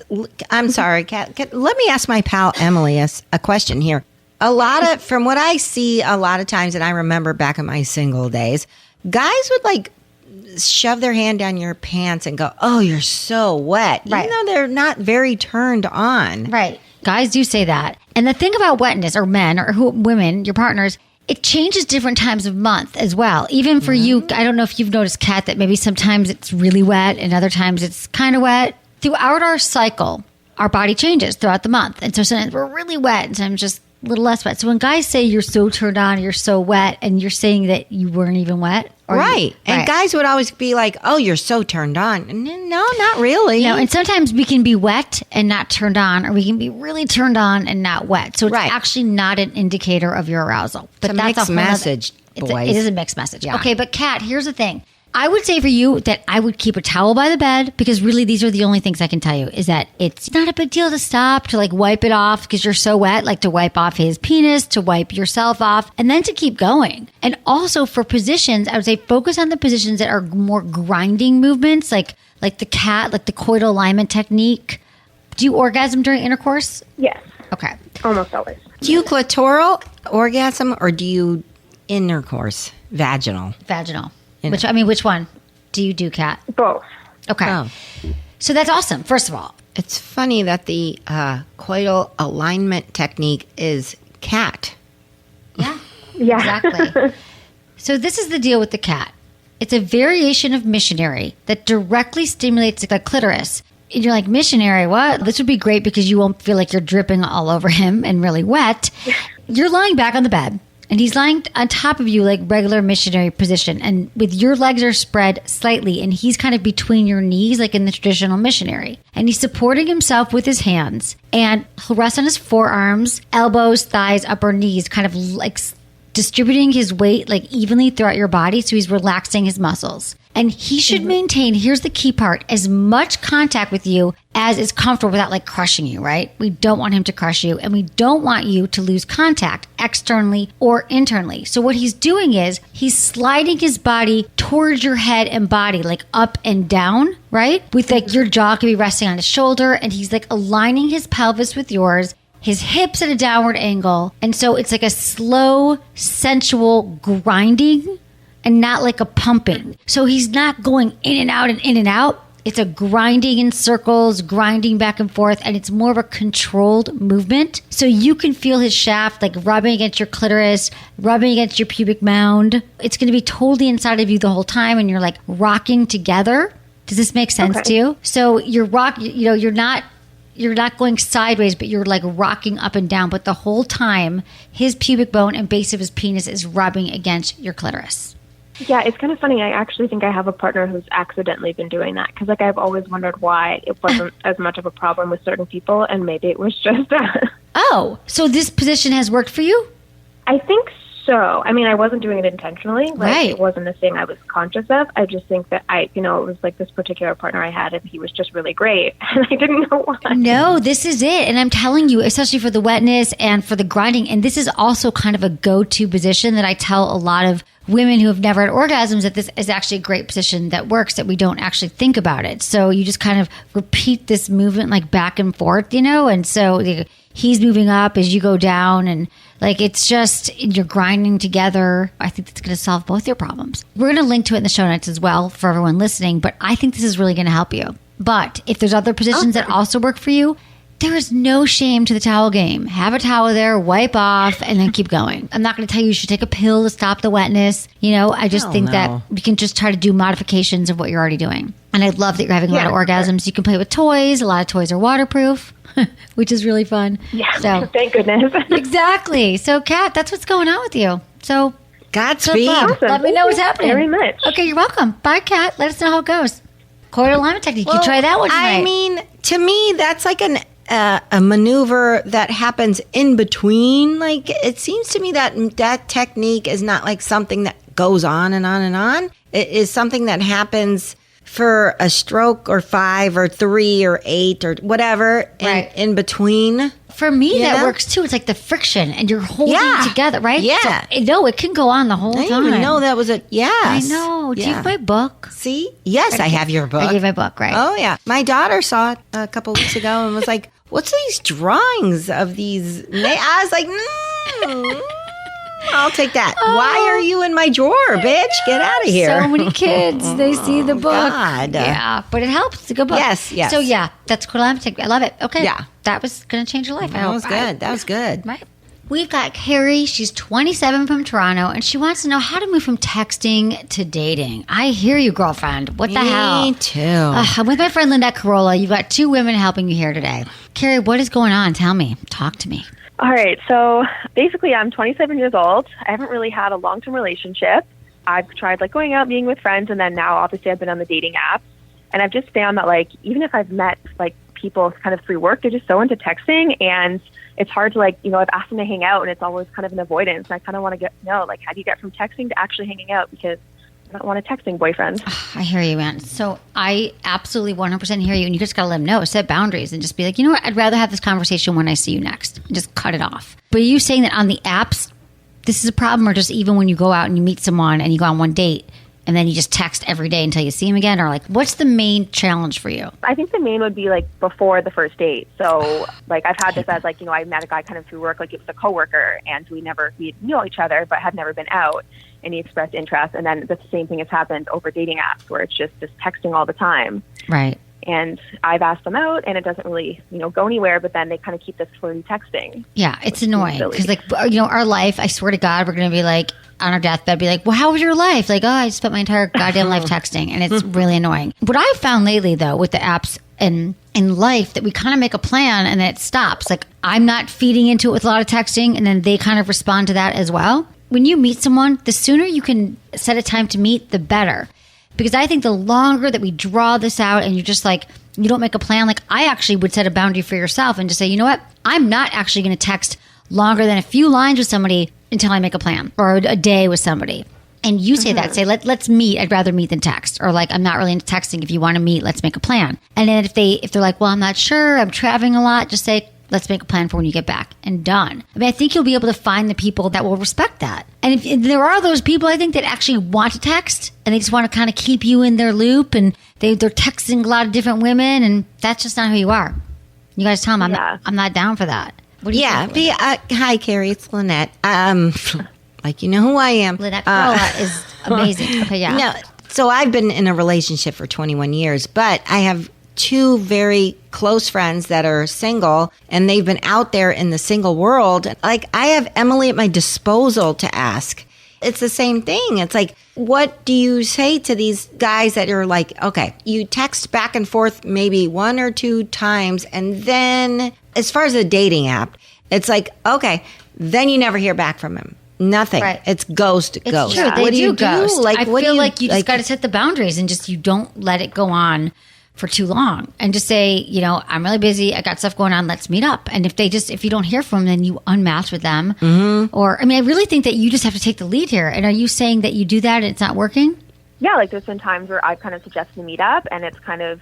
I'm sorry, Kat. Let me ask my pal Emily a question here. From what I see, a lot of times, and I remember back in my single days, guys would like shove their hand down your pants and go, "Oh, you're so wet," Right. even though they're not very turned on. Right. Guys do say that. And the thing about wetness, or men, or women, your partners, it changes different times of month as well. Even for you, I don't know if you've noticed, Kat, that maybe sometimes it's really wet and other times it's kind of wet. Throughout our cycle, our body changes throughout the month. And so sometimes we're really wet and sometimes just a little less wet. So when guys say you're so turned on, you're so wet, and you're saying that you weren't even wet. Right. And guys would always be like, "Oh, you're so turned on." No, not really. No, and sometimes we can be wet and not turned on, or we can be really turned on and not wet. So it's Right. actually not an indicator of your arousal. But It's a mixed whole nother- message, boys. It is a mixed message. Yeah. Okay, but Kat, here's the thing. I would say for you that I would keep a towel by the bed, because really these are the only things I can tell you, is that it's not a big deal to stop, to like wipe it off because you're so wet, like to wipe off his penis, to wipe yourself off, and then to keep going. And also for positions, I would say focus on the positions that are more grinding movements, like the cat, like the coital alignment technique. Do you orgasm during intercourse? Yes, Okay. almost always. Do you clitoral orgasm or do you intercourse vaginal? Vaginal. Which one do you do, Kat? Both. Okay. Oh. So that's awesome, first of all. It's funny that the coital alignment technique is cat. Yeah. Yeah. Exactly. So this is the deal with the cat. It's a variation of missionary that directly stimulates the clitoris. And you're like, missionary, what? This would be great because you won't feel like you're dripping all over him and really wet. You're lying back on the bed And he's lying on top of you like regular missionary position. And with your legs are spread slightly and he's kind of between your knees like in the traditional missionary. And he's supporting himself with his hands. And he'll rest on his forearms, elbows, thighs, upper knees, kind of like distributing his weight like evenly throughout your body. So he's relaxing his muscles. And he should maintain, here's the key part, as much contact with you as is comfortable without like crushing you, right? We don't want him to crush you and we don't want you to lose contact externally or internally. So what he's doing is he's sliding his body towards your head and body, like up and down, right? With like your jaw could be resting on his shoulder and he's like aligning his pelvis with yours, his hips at a downward angle. And so it's like a slow, sensual grinding and not like a pumping. So he's not going in and out and in and out. It's a grinding in circles, grinding back and forth, and it's more of a controlled movement. So you can feel his shaft like rubbing against your clitoris, rubbing against your pubic mound. It's going to be totally inside of you the whole time, and you're like rocking together. Does this make sense to you? So you're you're not going sideways, but you're like rocking up and down. But the whole time, his pubic bone and base of his penis is rubbing against your clitoris. Yeah, it's kind of funny. I actually think I have a partner who's accidentally been doing that because, like, I've always wondered why it wasn't as much of a problem with certain people, and maybe it was just. Oh, so this position has worked for you? I think so. I mean, I wasn't doing it intentionally. Like, right. It wasn't a thing I was conscious of. I just think that it was like this particular partner I had, and he was just really great, and I didn't know why. No, this is it. And I'm telling you, especially for the wetness and for the grinding, and this is also kind of a go-to position that I tell a lot of women who have never had orgasms that this is actually a great position that works, that we don't actually think about it. So you just kind of repeat this movement like back and forth, and so he's moving up as you go down, and like it's just you're grinding together. I think that's going to solve both your problems. We're going to link to it in the show notes as well for everyone listening, but I think this is really going to help you. But if there's other positions that also work for you, there is no shame to the towel game. Have a towel there, wipe off, and then keep going. I'm not going to tell you should take a pill to stop the wetness. I just think that we can just try to do modifications of what you're already doing. And I love that you're having a lot of orgasms. You can play with toys. A lot of toys are waterproof, which is really fun. Yeah, so, thank goodness. Exactly. So, Kat, that's what's going on with you. So, Godspeed. Awesome. Let me know what's happening. Very much. Okay, you're welcome. Bye, Kat. Let us know how it goes. Coital alignment technique. You try that one tonight. I mean, to me, that's like a maneuver that happens in between. Like, it seems to me that technique is not like something that goes on and on and on. It is something that happens for a stroke or 5 or 3 or 8 or whatever in between. For me, that works too. It's like the friction and you're holding it together, right? Yeah. So, it can go on the whole time. I didn't even know that was a, yes. I know. Do you have my book? See? Yes, I have your book. I gave my book, right? Oh, yeah. My daughter saw it a couple weeks ago and was like, what's these drawings of these? I was like, I'll take that. Why are you in my drawer, bitch? Get out of here. So many kids, they see the book. God. Yeah, but it helps. It's a good book. Yes. So, yeah, that's cool. I love it. Okay. Yeah. That was going to change your life. That was good. That was good. Right. We've got Carrie. She's 27 from Toronto, and she wants to know how to move from texting to dating. I hear you, girlfriend. What the hell? Me too. I'm with my friend Lynette Carolla. You've got 2 women helping you here today. Carrie, what is going on? Tell me. Talk to me. All right. So basically, I'm 27 years old. I haven't really had a long-term relationship. I've tried going out, meeting with friends, and then now obviously I've been on the dating apps. And I've just found that even if I've met people kind of through work, they're just so into texting, and it's hard to I've asked them to hang out, and it's always kind of an avoidance. And I kind of want to know how do you get from texting to actually hanging out, because I don't want a texting boyfriend. I hear you, man. So I absolutely 100% hear you, and you just got to let them know, set boundaries, and just be like, you know what, I'd rather have this conversation when I see you next, and just cut it off. But are you saying that on the apps, this is a problem, or just even when you go out and you meet someone and you go on one date, and then you just text every day until you see him again? Or what's the main challenge for you? I think the main would be before the first date. So I've had this as I met a guy kind of through work, it was a coworker, and we knew each other but had never been out, and he expressed interest. And then the same thing has happened over dating apps, where it's just texting all the time. Right. And I've asked them out, and it doesn't really, go anywhere, but then they kind of keep this flirty texting. Yeah, it's annoying because our life, I swear to God, we're going to be on our deathbed, be well, how was your life? I spent my entire goddamn life texting, and it's really annoying. What I've found lately, though, with the apps and in life, that we kind of make a plan and then it stops. I'm not feeding into it with a lot of texting, and then they kind of respond to that as well. when you meet someone, the sooner you can set a time to meet, the better. Because I think the longer that we draw this out and you're just like, you don't make a plan, like I actually would set a boundary for yourself and just say, you know what? I'm not actually going to text longer than a few lines with somebody until I make a plan, or a day with somebody. And you say that, say, let's meet. I'd rather meet than text. Or like, I'm not really into texting. If you want to meet, let's make a plan. And then if they're like, well, I'm not sure, I'm traveling a lot, just say, let's make a plan for when you get back, and done. I mean, I think you'll be able to find the people that will respect that. And if there are those people, I think, that actually want to text and they just want to kind of keep you in their loop, and they're texting a lot of different women, and that's just not who you are. You guys tell them I'm not down for that. What do you think? Hi, Carrie. It's Lynette. Like, you know who I am. Lynette Carolla is amazing. Okay, yeah. No, so I've been in a relationship for 21 years, but I have 2 very close friends that are single, and they've been out there in the single world. Like, I have Emily at my disposal to ask. It's the same thing. It's like, what do you say to these guys that are like, okay, you text back and forth maybe 1 or 2 times, and then as far as a dating app, it's like, okay, then you never hear back from him. Nothing. Right. It's ghost. It's true. They what do you ghost. do? Like, I feel like you just got to set the boundaries and just, you don't let it go on for too long, and just say, you know, I'm really busy, I got stuff going on, let's meet up. And if you don't hear from them, then you unmatch with them. Or, I mean, I really think that you just have to take the lead here. And are you saying that you do that and it's not working? Yeah, like there's been times where I've kind of suggested a meet up and it's kind of,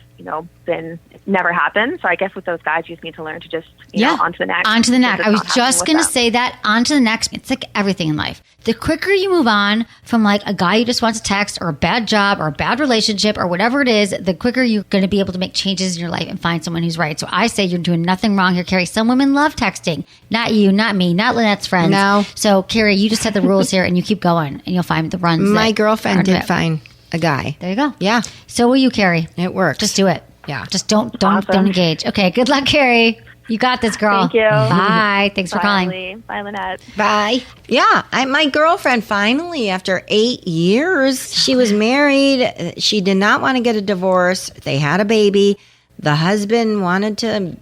never happened. So I guess with those guys, you just need to learn to just, on to the next. On to the next. I was just going to say that, on to the next. It's like everything in life. The quicker you move on from like a guy who just wants to text, or a bad job, or a bad relationship, or whatever it is, the quicker you're going to be able to make changes in your life and find someone who's right. So I say you're doing nothing wrong here, Carrie. Some women love texting. Not you, not me, not Lynette's friends. No. So Carrie, you just set the rules here and you keep going and you'll find the runs. My girlfriend did find a guy. There you go. Yeah. So will you, Carrie. It works. Just do it. Yeah. Just don't engage. Okay. Good luck, Carrie. You got this, girl. Thank you. Bye. Thanks for calling. Emily. Bye, Lynette. Bye. Yeah. My girlfriend finally, after 8 years, she was married. She did not want to get a divorce. They had a baby. The husband wanted to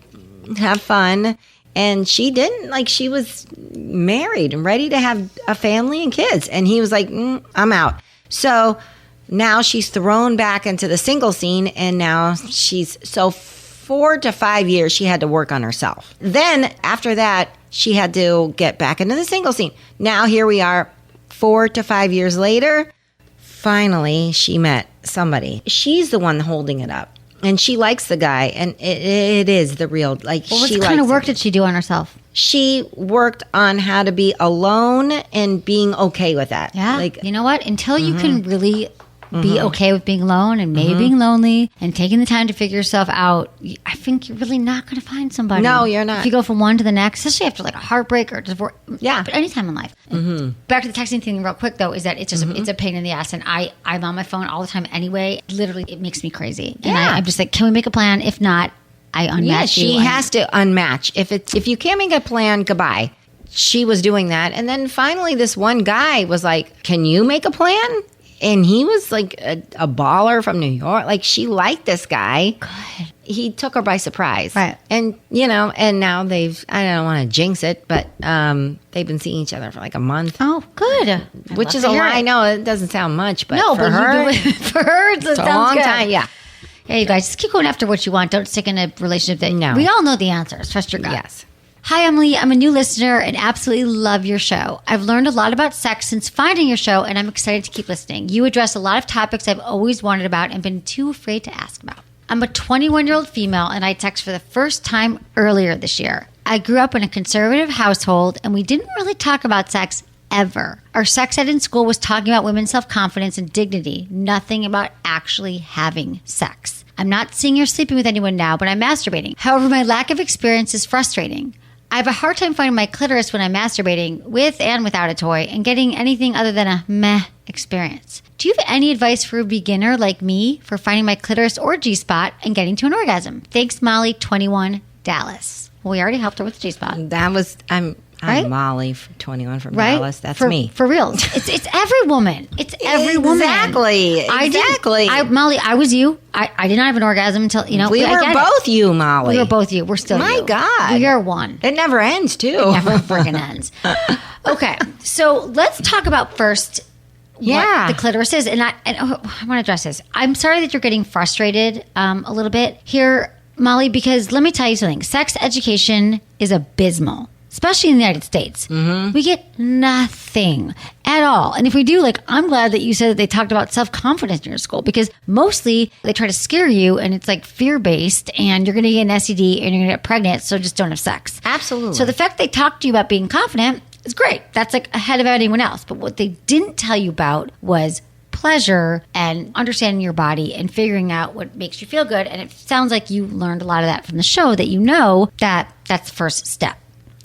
have fun. And she didn't. Like, she was married and ready to have a family and kids. And he was like, I'm out. So now she's thrown back into the single scene, and now 4 to 5 years she had to work on herself. Then after that, she had to get back into the single scene. Now here we are 4 to 5 years later. Finally, she met somebody. She's the one holding it up. And she likes the guy, and it is the real, like, well, what she kind of work him. did she do on herself? She worked on how to be alone and being okay with that. Yeah. Like, you know what? Until you can really be okay with being alone and maybe being lonely and taking the time to figure yourself out, I think you're really not going to find somebody. No, you're not. If you go from one to the next, especially after like a heartbreak or divorce. Yeah. But any time in life. Back to the texting thing real quick, though, is that it's just it's a pain in the ass. And I'm on my phone all the time anyway. Literally, it makes me crazy. And I'm just like, can we make a plan? If not, I unmatch you. Yeah, she has to unmatch. If you can't make a plan, goodbye. She was doing that. And then finally, this one guy was like, can you make a plan? And he was like a baller from New York. Like, she liked this guy. Good. He took her by surprise. Right. And, and now I don't want to jinx it, but they've been seeing each other for like a month. Oh, good. Which is a lot. I know it doesn't sound much, but no, for but her, for her, it's a long time. Yeah. Hey, you guys, just keep going after what you want. Don't stick in a relationship that we all know the answers. Trust your gut. Yes. Hi, Emily. I'm a new listener and absolutely love your show. I've learned a lot about sex since finding your show, and I'm excited to keep listening. You address a lot of topics I've always wondered about and been too afraid to ask about. I'm a 21-year-old female, and I text for the first time earlier this year. I grew up in a conservative household, and we didn't really talk about sex ever. Our sex ed in school was talking about women's self-confidence and dignity, nothing about actually having sex. I'm not seeing or sleeping with anyone now, but I'm masturbating. However, my lack of experience is frustrating. I have a hard time finding my clitoris when I'm masturbating with and without a toy and getting anything other than a meh experience. Do you have any advice for a beginner like me for finding my clitoris or G-spot and getting to an orgasm? Thanks, Molly, 21, Dallas. Well, we already helped her with the G-spot. That was, I'm Molly, 21 from Dallas. That's me. For real. It's every woman. It's every woman. Exactly. Molly, I was you. I did not have an orgasm until, we were both you, Molly. We were both you. We're still you. My God. We are one. It never ends, too. It never friggin' ends. Okay, so let's talk about first Yeah. what the clitoris is. And I want to address this. I'm sorry that you're getting frustrated a little bit here, Molly, because let me tell you something. Sex education is abysmal, especially in the United States. We get nothing at all. And if we do, like, I'm glad that you said that they talked about self-confidence in your school, because mostly they try to scare you and it's like fear-based and you're going to get an STD and you're going to get pregnant, so just don't have sex. Absolutely. So the fact they talked to you about being confident is great. That's like ahead of anyone else. But what they didn't tell you about was pleasure and understanding your body and figuring out what makes you feel good. And it sounds like you learned a lot of that from the show, that you know that that's the first step.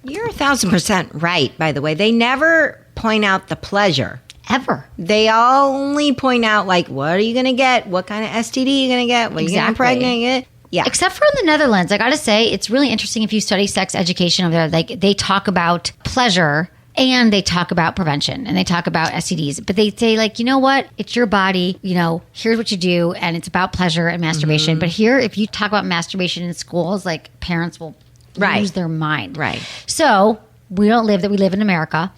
You're 1,000% right, by the way. They never point out the pleasure. Ever. They only point out, like, what are you going to get? What kind of STD are you going to get? What are you going to get pregnant? Yeah. Except for in the Netherlands, I got to say, it's really interesting if you study sex education over there. Like, they talk about pleasure and they talk about prevention and they talk about STDs. But they say, like, you know what? It's your body. You know, here's what you do. And it's about pleasure and masturbation. But here, if you talk about masturbation in schools, like, parents will lose their mind. Right. So we don't live that. We live in America.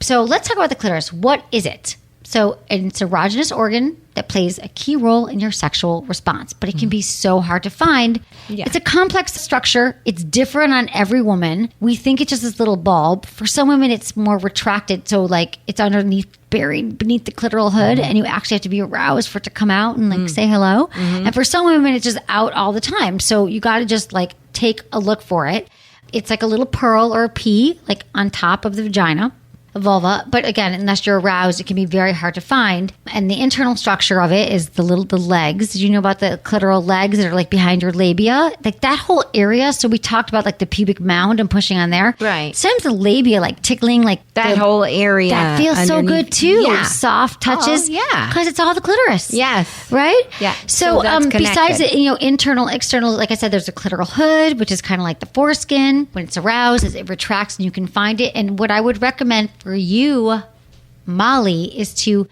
So let's talk about the clitoris. What is it? So it's an erogenous organ that plays a key role in your sexual response, but it can be so hard to find. Yeah. It's a complex structure. It's different on every woman. We think it's just this little bulb. For some women, it's more retracted. So like it's underneath, buried beneath the clitoral hood, and you actually have to be aroused for it to come out and like say hello. And for some women, it's just out all the time. So you got to just like take a look for it. It's like a little pearl or a pea, like on top of the vagina. A vulva, but again, unless you're aroused, it can be very hard to find. And the internal structure of it is the legs. Did you know about the clitoral legs that are like behind your labia? Like that whole area. So we talked about like the pubic mound and pushing on there. Right. Sometimes the labia, like tickling, like that whole area. That feels so underneath. good too. Yeah. Soft touches. Oh, yeah. Because it's all the clitoris. Yes. Right? Yeah. So, that's besides connected. it, internal, external, like I said, there's a clitoral hood, which is kind of like the foreskin. When it's aroused, it retracts and you can find it. And what I would recommend for you, Molly, is to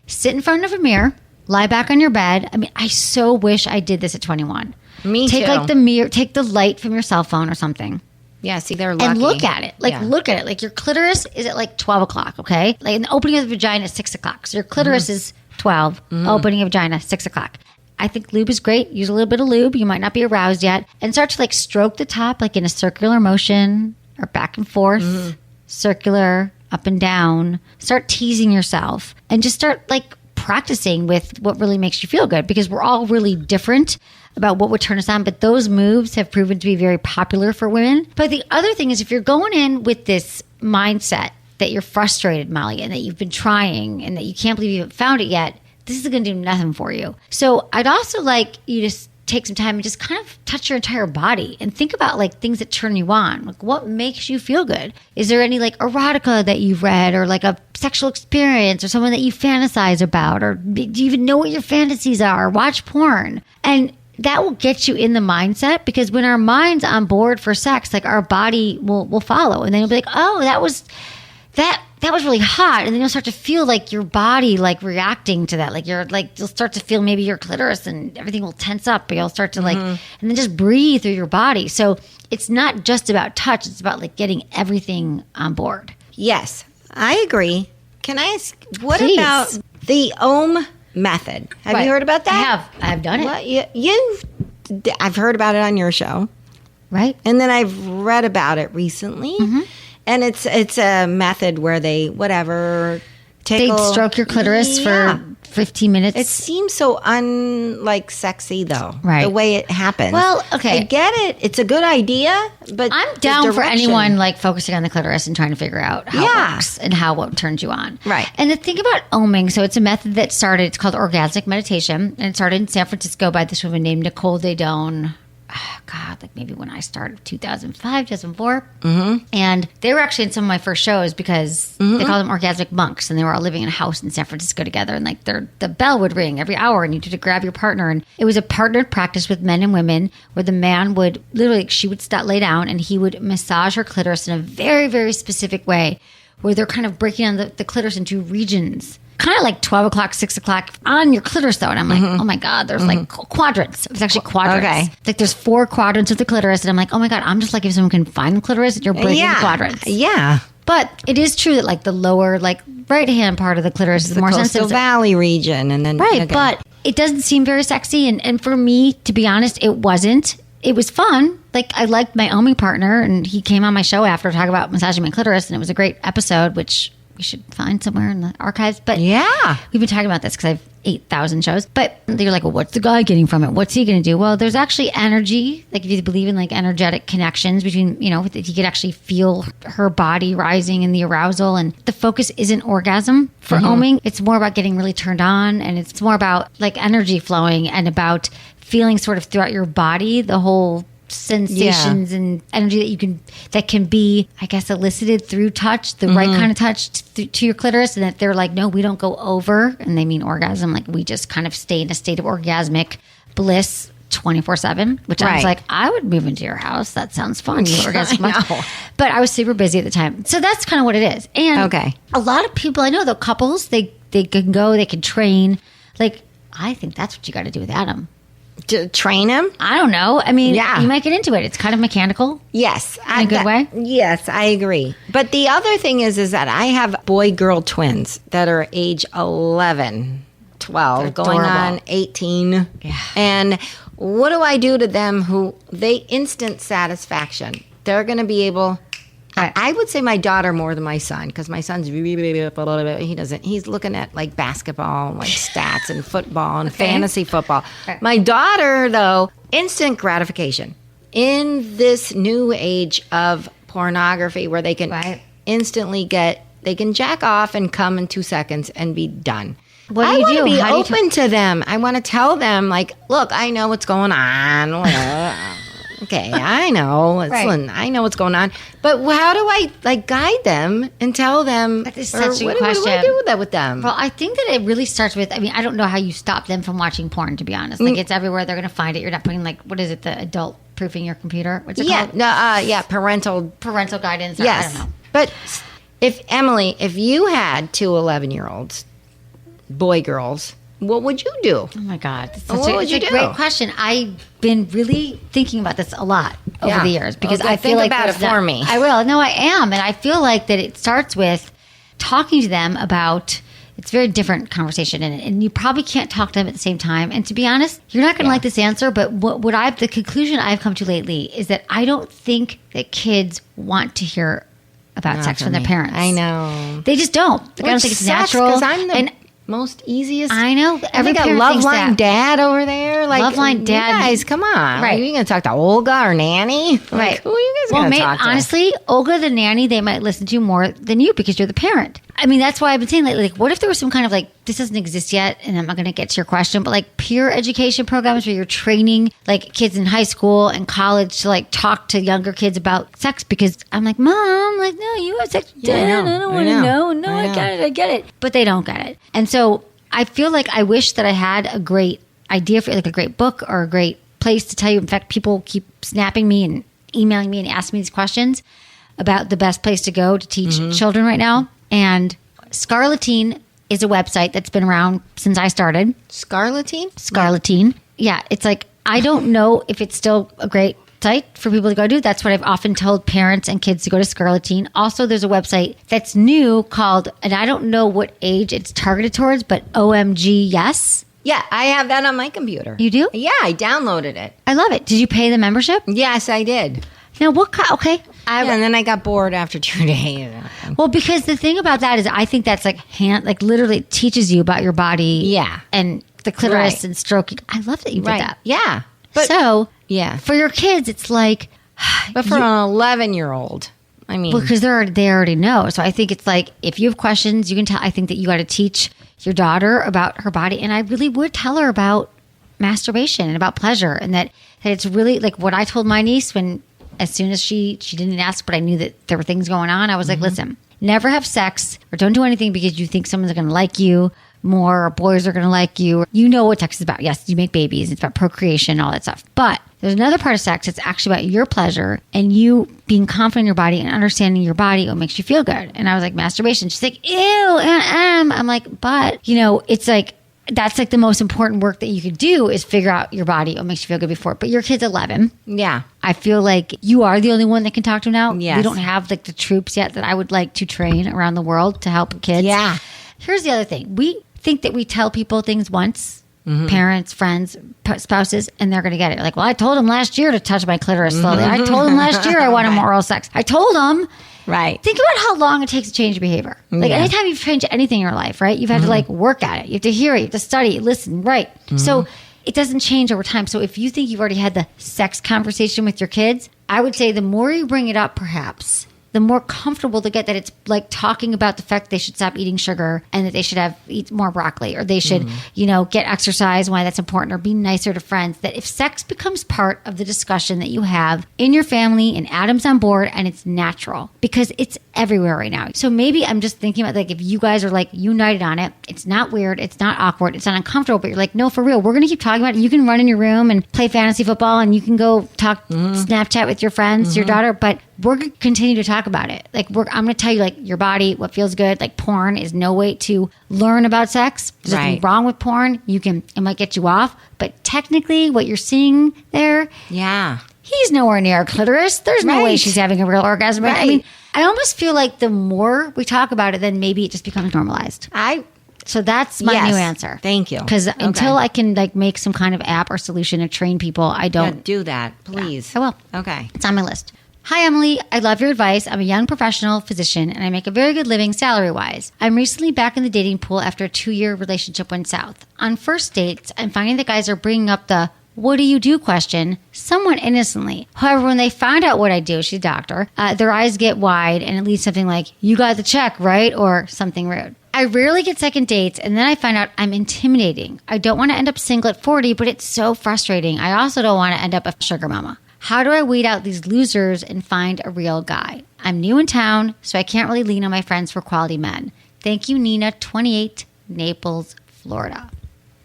sit in front of a mirror, lie back on your bed. I mean, I so wish I did this at 21. Me take too. like the mirror, take the light from your cell phone or something. Yeah, see, they're lucky. And look at it. Like, Yeah. look at it. Like, your clitoris is at like 12 o'clock, okay? Like, the opening of the vagina is 6 o'clock. So your clitoris is 12, opening of vagina, 6 o'clock. I think lube is great. Use a little bit of lube. You might not be aroused yet. And start to like stroke the top, like in a circular motion or back and forth, circular, up and down. Start teasing yourself and just start like practicing with what really makes you feel good, because we're all really different about what would turn us on. But those moves have proven to be very popular for women. But the other thing is, if you're going in with this mindset that you're frustrated, Molly, and that you've been trying and that you can't believe you haven't found it yet, this is going to do nothing for you. So I'd also like you to take some time and just kind of touch your entire body and think about like things that turn you on. Like, what makes you feel good? Is there any like erotica that you've read, or like a sexual experience, or someone that you fantasize about, or do you even know what your fantasies are? Watch porn. And that will get you in the mindset, because when our mind's on board for sex, like our body will follow. And then you'll be like, oh, that was really hot. And then you'll start to feel like your body like reacting to that. Like you'll start to feel maybe your clitoris and everything will tense up. But you'll start to like, and then just breathe through your body. So it's not just about touch. It's about like getting everything on board. Yes, I agree. Can I ask, what Please. about the Ohm method? Have Right. you heard about that? I have done it. What, I've heard about it on your show. Right. And then I've read about it recently. And it's a method where they, They'd stroke your clitoris for 15 minutes. It seems so unlike sexy, though. Right. The way it happens. Well, okay. I get it. It's a good idea, but I'm the down for direction- anyone like focusing on the clitoris and trying to figure out how it works and what turns you on. Right. And the thing about oming, so it's a method that started, it's called orgasmic meditation, and it started in San Francisco by this woman named Nicole Daedone. God, like maybe when I started, 2005, 2004. And they were actually in some of my first shows because they called them orgasmic monks, and they were all living in a house in San Francisco together. And like the bell would ring every hour, and you had to grab your partner. And it was a partnered practice with men and women, where the man would literally, she would lay down, and he would massage her clitoris in a very, very specific way, where they're kind of breaking down the clitoris into regions. Kind of like 12 o'clock, 6 o'clock on your clitoris, though. And I'm like, oh my God, there's like quadrants. It's actually quadrants. Okay. Like there's 4 quadrants of the clitoris. And I'm like, oh my God, I'm just like if someone can find the clitoris and you're breaking the quadrants. Yeah. But it is true that like the lower, like right hand part of the clitoris is the more coastal sensitive. valley region, and then Right, but it doesn't seem very sexy. And for me, to be honest, it wasn't. It was fun. Like, I liked my Omi partner, and he came on my show after to talk about massaging my clitoris, and it was a great episode, which we should find somewhere in the archives. But yeah, we've been talking about this because I have 8,000 shows. But you're like, well, what's the guy getting from it? What's he going to do? Well, there's actually energy. Like, if you believe in like energetic connections between, you know, he could actually feel her body rising in the arousal. And the focus isn't orgasm for oming. It's more about getting really turned on, and it's more about like energy flowing and about feeling sort of throughout your body the whole sensations and energy that can be, I guess, elicited through touch, the right kind of touch to your clitoris. And that they're like, no, we don't go over, and they mean orgasm. Like, we just kind of stay in a state of orgasmic bliss 24/7, which I was like, I would move into your house. That sounds fun. You orgasm much. But I was super busy at the time. So that's kind of what it is. And a lot of people I know, the couples, they can go, they can train. Like, I think that's what you got to do with Adam. To train him? I don't know. I mean, you might get into it. It's kind of mechanical. Yes. In a good way? Yes, I agree. But the other thing is that I have boy-girl twins that are age 11, 12, They're going adorable. on 18. Yeah. And what do I do to them who, they instant satisfaction. They're going to be able... I would say my daughter more than my son, because my son's he's looking at like basketball and like stats and football and fantasy football. Right. My daughter, though, instant gratification in this new age of pornography where they can instantly they can jack off and come in 2 seconds and be done. What do I you want to do? be How do you open to them. I want to tell them, like, look, I know what's going on. Okay, I know. Listen, I know what's going on. But how do I like guide them and tell them? That is such a what good question. do I do with that with them? Well, I think that it really starts with, I mean, I don't know how you stop them from watching porn, to be honest. Like, it's everywhere. They're going to find it. You're not putting, like, what is it, the adult proofing your computer? What's it called? Parental guidance. Yes. I don't know. But if you had two 11-year-olds, boy girls, what would you do? Oh my God. It's What would you a do? great question. I've been really thinking about this a lot over the years because Okay, I feel think like about it for me. I will. No, I am. And I feel like that it starts with talking to them about, it's a very different conversation, and you probably can't talk to them at the same time. And to be honest, you're not going to like this answer, but the conclusion I've come to lately is that I don't think that kids want to hear about sex from their parents. I know. They just don't. Like, I don't think it's natural. Because I'm the most easiest. I know. Every got parent thinks Loveline that. dad over there. Like, Loveline dad. You guys, come on. Right. Are you going to talk to Olga or Nanny? Like, Right. who are you guys going to talk to? Honestly, Olga the nanny, they might listen to more than you because you're the parent. I mean, that's why I've been saying, like, what if there was some kind of, like, this doesn't exist yet, and I'm not going to get to your question, but, like, peer education programs where you're training, like, kids in high school and college to, like, talk to younger kids about sex, because I'm like, Mom, like, no, you have sex with Dad. I don't want to know. No, I get it. But they don't get it. And so I feel like I wish that I had a great idea for, like, a great book or a great place to tell you. In fact, people keep snapping me and emailing me and asking me these questions about the best place to go to teach children right now. And Scarletine is a website that's been around since I started. Scarletine? Scarletine. Yeah, it's like, I don't know if it's still a great site for people to go to. That's what I've often told parents and kids to go to Scarletine. Also, there's a website that's new called, and I don't know what age it's targeted towards, but OMG Yes. Yeah, I have that on my computer. You do? Yeah, I downloaded it. I love it. Did you pay the membership? Yes, I did. Now, what kind? Okay. And then I got bored after 2 days. Well, because the thing about that is I think that's like literally it teaches you about your body. Yeah. And the clitoris Right. and stroking. I love that you did that. Yeah. So, yeah. for your kids, it's like. But for an 11-year-old, I mean. Because they already know. So I think it's like, if you have questions, you can tell. I think that you got to teach your daughter about her body. And I really would tell her about masturbation and about pleasure. And that it's really like what I told my niece when, as soon as she didn't ask, but I knew that there were things going on. I was like, listen, never have sex or don't do anything because you think someone's going to like you more or boys are going to like you. You know what sex is about. Yes, you make babies. It's about procreation, all that stuff. But there's another part of sex. It's actually about your pleasure and you being confident in your body and understanding your body, what makes you feel good. And I was like, masturbation. She's like, ew, I'm like, but, it's like, that's like the most important work that you could do is figure out your body, what makes you feel good before. But your kid's 11. Yeah. I feel like you are the only one that can talk to him now. Yes. We don't have like the troops yet that I would like to train around the world to help kids. Yeah. Here's the other thing. We think that we tell people things once, parents, friends, spouses, and they're going to get it. Like, well, I told him last year to touch my clitoris slowly. I told him last year I wanted more oral sex. I told him. Right. Think about how long it takes to change behavior. Like anytime you've changed anything in your life, right? You've had to like work at it. You have to hear it. You have to study, listen, right? So it doesn't change over time. So if you think you've already had the sex conversation with your kids, I would say the more you bring it up, perhaps, the more comfortable they get that it's like talking about the fact that they should stop eating sugar and that they should eat more broccoli or they should, get exercise, why that's important, or be nicer to friends. That if sex becomes part of the discussion that you have in your family and Adam's on board and it's natural because it's everywhere right now. So maybe I'm just thinking about like if you guys are like united on it, it's not weird, it's not awkward, it's not uncomfortable, but you're like, no, for real, we're going to keep talking about it. You can run in your room and play fantasy football and you can go talk Snapchat with your friends, your daughter, but we're going to continue to talk about it. Like I'm going to tell you like your body, what feels good. Like porn is no way to learn about sex. There's nothing wrong with porn. It might get you off, but technically what you're seeing there, he's nowhere near a clitoris. There's no way she's having a real orgasm. I mean, I almost feel like the more we talk about it, then maybe it just becomes normalized. So that's my new answer. Thank you. Because until I can like make some kind of app or solution to train people, I don't do that, please. I will. Okay. It's on my list. Hi, Emily. I love your advice. I'm a young professional physician and I make a very good living salary-wise. I'm recently back in the dating pool after a 2-year relationship went south. On first dates, I'm finding that guys are bringing up the what do you do question somewhat innocently. However, when they find out what I do, she's a doctor, their eyes get wide and it leaves something like, you got the check, right? Or something rude. I rarely get second dates and then I find out I'm intimidating. I don't want to end up single at 40, but it's so frustrating. I also don't want to end up a sugar mama. How do I weed out these losers and find a real guy? I'm new in town, so I can't really lean on my friends for quality men. Thank you, Nina, 28, Naples, Florida.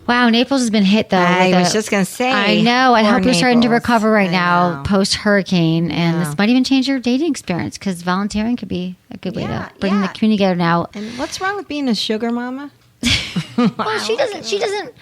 Wow, Naples has been hit, though. I was just going to say. I know. I hope you're starting to recover right now know. post-hurricane. And this might even change your dating experience because volunteering could be a good way to bring the community together now. And what's wrong with being a sugar mama? Well, she doesn't.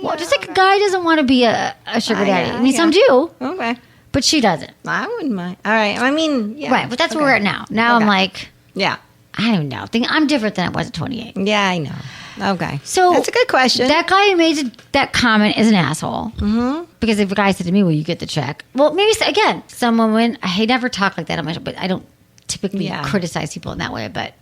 Well, just like a guy doesn't want to be a sugar daddy. I mean, some do. Okay. But she doesn't. I wouldn't mind. All right. I mean, right. But that's where we're at now. Now I'm like, I don't even know. I'm different than I was at 28. Yeah, I know. Okay. So that's a good question. That guy who made that comment is an asshole. Mm-hmm. Because if a guy said to me, well, you get the check. Well, maybe, again, some women, I never talk like that on my show, but I don't typically criticize people in that way. But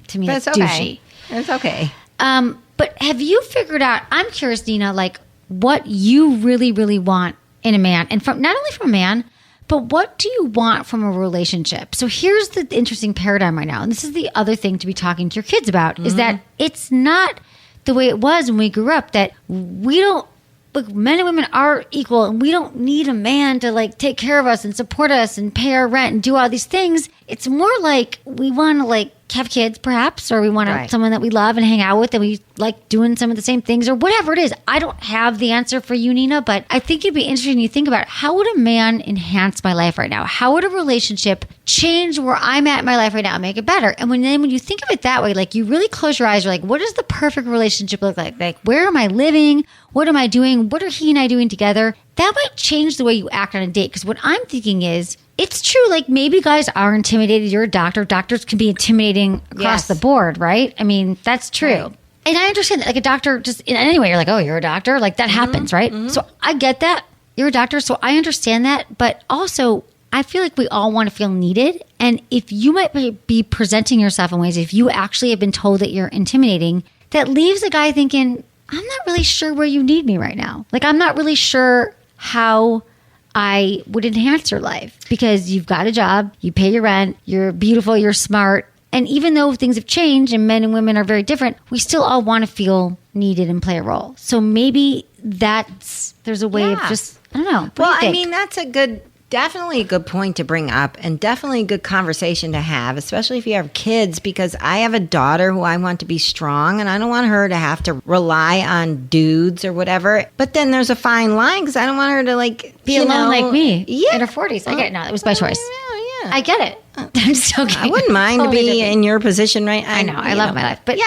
to me, that's douchey. It's okay. But have you figured out, I'm curious, Nina, like what you really, really want in a man, and from not only from a man, but what do you want from a relationship? So here's the interesting paradigm right now, and this is the other thing to be talking to your kids about, is that it's not the way it was when we grew up, that we don't, like, men and women are equal, and we don't need a man to like take care of us and support us and pay our rent and do all these things. It's more like we want to like have kids perhaps, or we want someone that we love and hang out with and we like doing some of the same things or whatever it is. I don't have the answer for you, Nina, but I think it'd be interesting to think about how would a man enhance my life right now? How would a relationship change where I'm at in my life right now and make it better? And when you think of it that way, like you really close your eyes, you're like, what does the perfect relationship look like? Like, where am I living? What am I doing? What are he and I doing together? That might change the way you act on a date. Because what I'm thinking is, it's true, like maybe guys are intimidated. You're a doctor. Doctors can be intimidating across the board, right? I mean, that's true. Right. And I understand that, like a doctor, just in any way, you're like, oh, you're a doctor? Like that happens, right? Mm-hmm. So I get that. You're a doctor, so I understand that. But also, I feel like we all want to feel needed. And if you might be presenting yourself in ways, if you actually have been told that you're intimidating, that leaves a guy thinking, I'm not really sure where you need me right now. Like, I'm not really sure how I would enhance your life because you've got a job, you pay your rent, you're beautiful, you're smart. And even though things have changed and men and women are very different, we still all want to feel needed and play a role. So maybe there's a way of just, I don't know. Well, I mean, that's definitely a good point to bring up and definitely a good conversation to have, especially if you have kids, because I have a daughter who I want to be strong and I don't want her to have to rely on dudes or whatever. But then there's a fine line because I don't want her to like be alone like me in her 40s. I get it now. It was my choice. Yeah. I get it. I'm just okay. I wouldn't mind to be in your position, right? I know. I love my life. But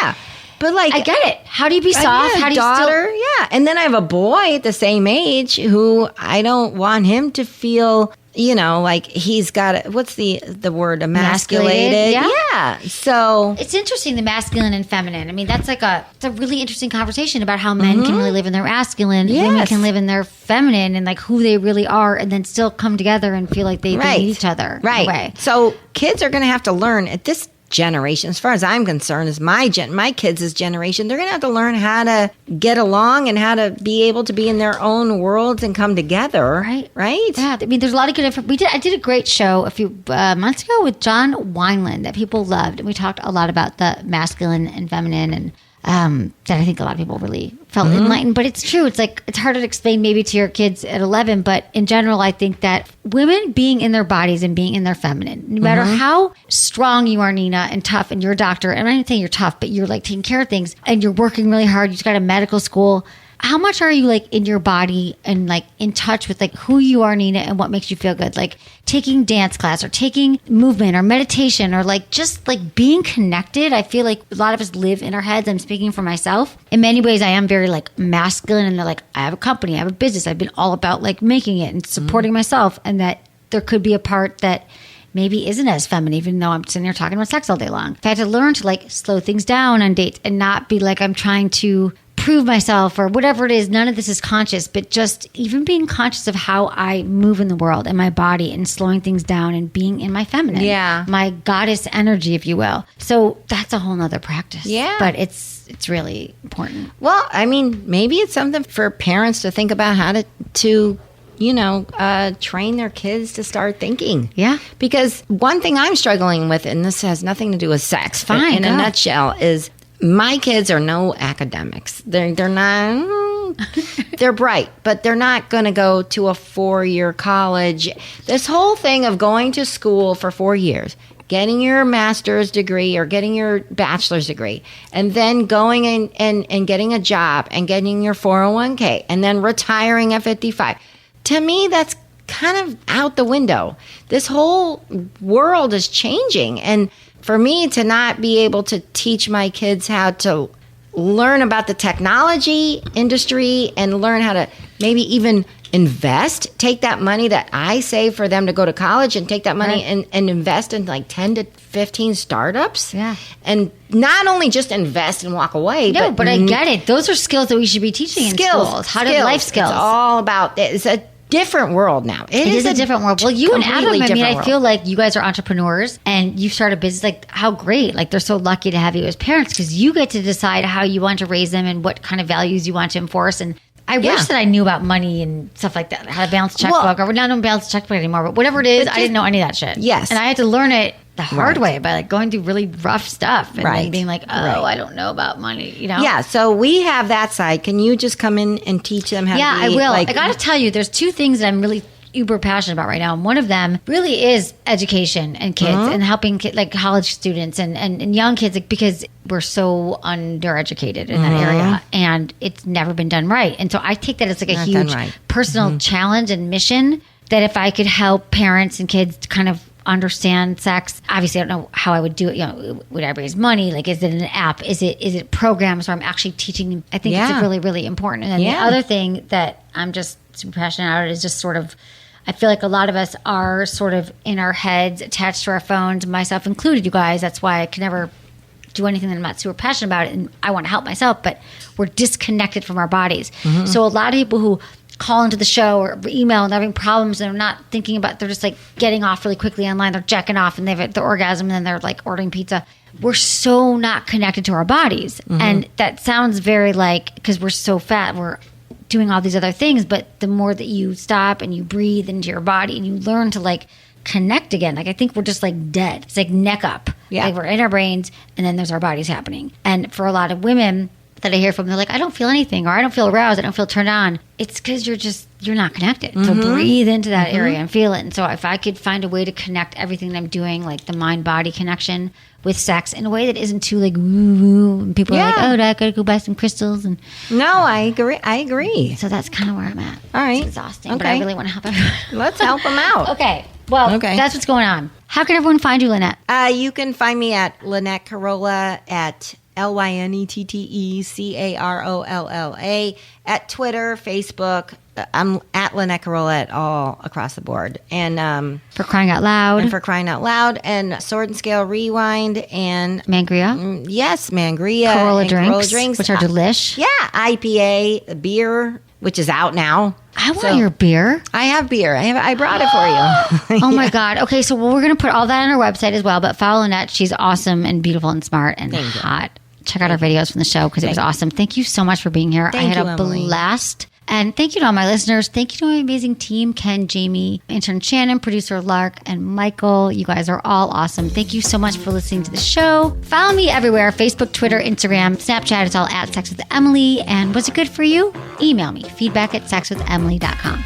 But like, I get it. How do you be soft? How do you daughter? still... Yeah. And then I have a boy at the same age who I don't want him to feel, like he's got, what's the word, emasculated? Yeah. So it's interesting, the masculine and feminine. I mean, it's a really interesting conversation about how men can really live in their masculine, women can live in their feminine, and like who they really are, and then still come together and feel like they need each other. Right. In a way. So kids are going to have to learn at this generation, as far as I'm concerned, is my kids' generation. They're going to have to learn how to get along and how to be able to be in their own worlds and come together. Right. Yeah. I mean, there's a lot of good info. I did a great show a few months ago with John Wineland that people loved, and we talked a lot about the masculine and feminine, and that I think a lot of people really felt enlightened. But it's true. It's like, it's hard to explain maybe to your kids at 11, but in general, I think that women being in their bodies and being in their feminine, no matter how strong you are, Nina, and tough, and you're a doctor, and I'm not saying you're tough, but you're like taking care of things, and you're working really hard, you just got a medical school. How much are you like in your body and like in touch with like who you are, Nina, and what makes you feel good? Like taking dance class or taking movement or meditation or like just like being connected. I feel like a lot of us live in our heads. I'm speaking for myself. In many ways, I am very like masculine, and they're like, I have a company, I have a business. I've been all about like making it and supporting myself, and that there could be a part that maybe isn't as feminine, even though I'm sitting here talking about sex all day long. I had to learn to like slow things down on dates and not be like I'm trying to prove myself or whatever it is. None of this is conscious, but just even being conscious of how I move in the world and my body, and slowing things down and being in my feminine, my goddess energy, if you will. So that's a whole nother practice. Yeah. But it's really important. Well, I mean, maybe it's something for parents to think about how to train their kids to start thinking. Yeah. Because one thing I'm struggling with, and this has nothing to do with sex, Fine, in a nutshell, is my kids are no academics. They're not, they're bright, but they're not going to go to a 4-year college. This whole thing of going to school for 4 years, getting your master's degree or getting your bachelor's degree, and then going and getting a job and getting your 401k and then retiring at 55. To me, that's kind of out the window. This whole world is changing, and for me to not be able to teach my kids how to learn about the technology industry and learn how to maybe even invest, take that money that I save for them to go to college and take that money and invest in like 10 to 15 startups. Yeah. And not only just invest and walk away. No, but I get it. Those are skills that we should be teaching in schools. How to life skills. It's all about, it's a different world now. It is a different world. Well, you and Adam, I mean, I feel like you guys are entrepreneurs and you start a business. Like, how great. Like, they're so lucky to have you as parents, because you get to decide how you want to raise them and what kind of values you want to enforce. And I wish that I knew about money and stuff like that, how to balance a checkbook, or now I don't balance a checkbook anymore, but whatever it is, I didn't know any of that shit. Yes. And I had to learn it the hard way by like going through really rough stuff and like being like, I don't know about money, you know? Yeah. So we have that side. Can you just come in and teach them how to be? Yeah, I will. I got to tell you, there's two things that I'm really uber passionate about right now. And one of them really is education and kids and helping like college students and young kids, like, because we're so undereducated in that area and it's never been done right. And so I take that as like a huge personal challenge and mission, that if I could help parents and kids to kind of understand sex. Obviously, I don't know how I would do it. You know, would I raise money? Like, is it an app? Is it programs where I'm actually teaching them? I think it's really, really important. And then the other thing that I'm just super passionate about is just sort of, I feel like a lot of us are sort of in our heads, attached to our phones, myself included, you guys. That's why I can never do anything that I'm not super passionate about it, and I want to help myself, but we're disconnected from our bodies. So a lot of people who call into the show or email and they're having problems and they're not thinking about, they're just like getting off really quickly online, they're jacking off and they have the orgasm and then they're like ordering pizza. We're so not connected to our bodies. And that sounds very like, because we're so fat, we're doing all these other things, but the more that you stop and you breathe into your body and you learn to like connect again, like I think we're just like dead. It's like neck up. Like we're in our brains and then there's our bodies happening. And for a lot of women that I hear from, they're like, I don't feel anything, or I don't feel aroused, I don't feel turned on. It's because you're not connected. So breathe into that area and feel it. And so if I could find a way to connect everything that I'm doing, like the mind-body connection with sex, in a way that isn't too like woo-woo, and people are like, oh, I gotta go buy some crystals. And no, I agree. So that's kind of where I'm at. All right. It's exhausting, but I really want to help everyone. Let's help them out. Okay. Well, that's what's going on. How can everyone find you, Lynette? You can find me at Lynette Carolla at LynetteCarolla at Twitter, Facebook. I'm at Lynette Carolla at all across the board. And For Crying Out Loud. And For Crying Out Loud. And Sword and Scale Rewind. And Mangria. Yes, Mangria. Corolla and drinks, Corolla drinks. which are delish. Yeah, IPA, beer, which is out now. I want your beer. I have beer. I brought it for you. Oh my God. Okay, so we're going to put all that on our website as well. But follow Lynette. She's awesome and beautiful and smart and hot. Check out our videos from the show because it was awesome. Thank you so much for being here. I had a blast. And thank you to all my listeners. Thank you to my amazing team, Ken, Jamie, intern Shannon, producer Lark, and Michael. You guys are all awesome. Thank you so much for listening to the show. Follow me everywhere, Facebook, Twitter, Instagram, Snapchat. It's all at Sex with Emily. And was it good for you? Email me, feedback@sexwithemily.com.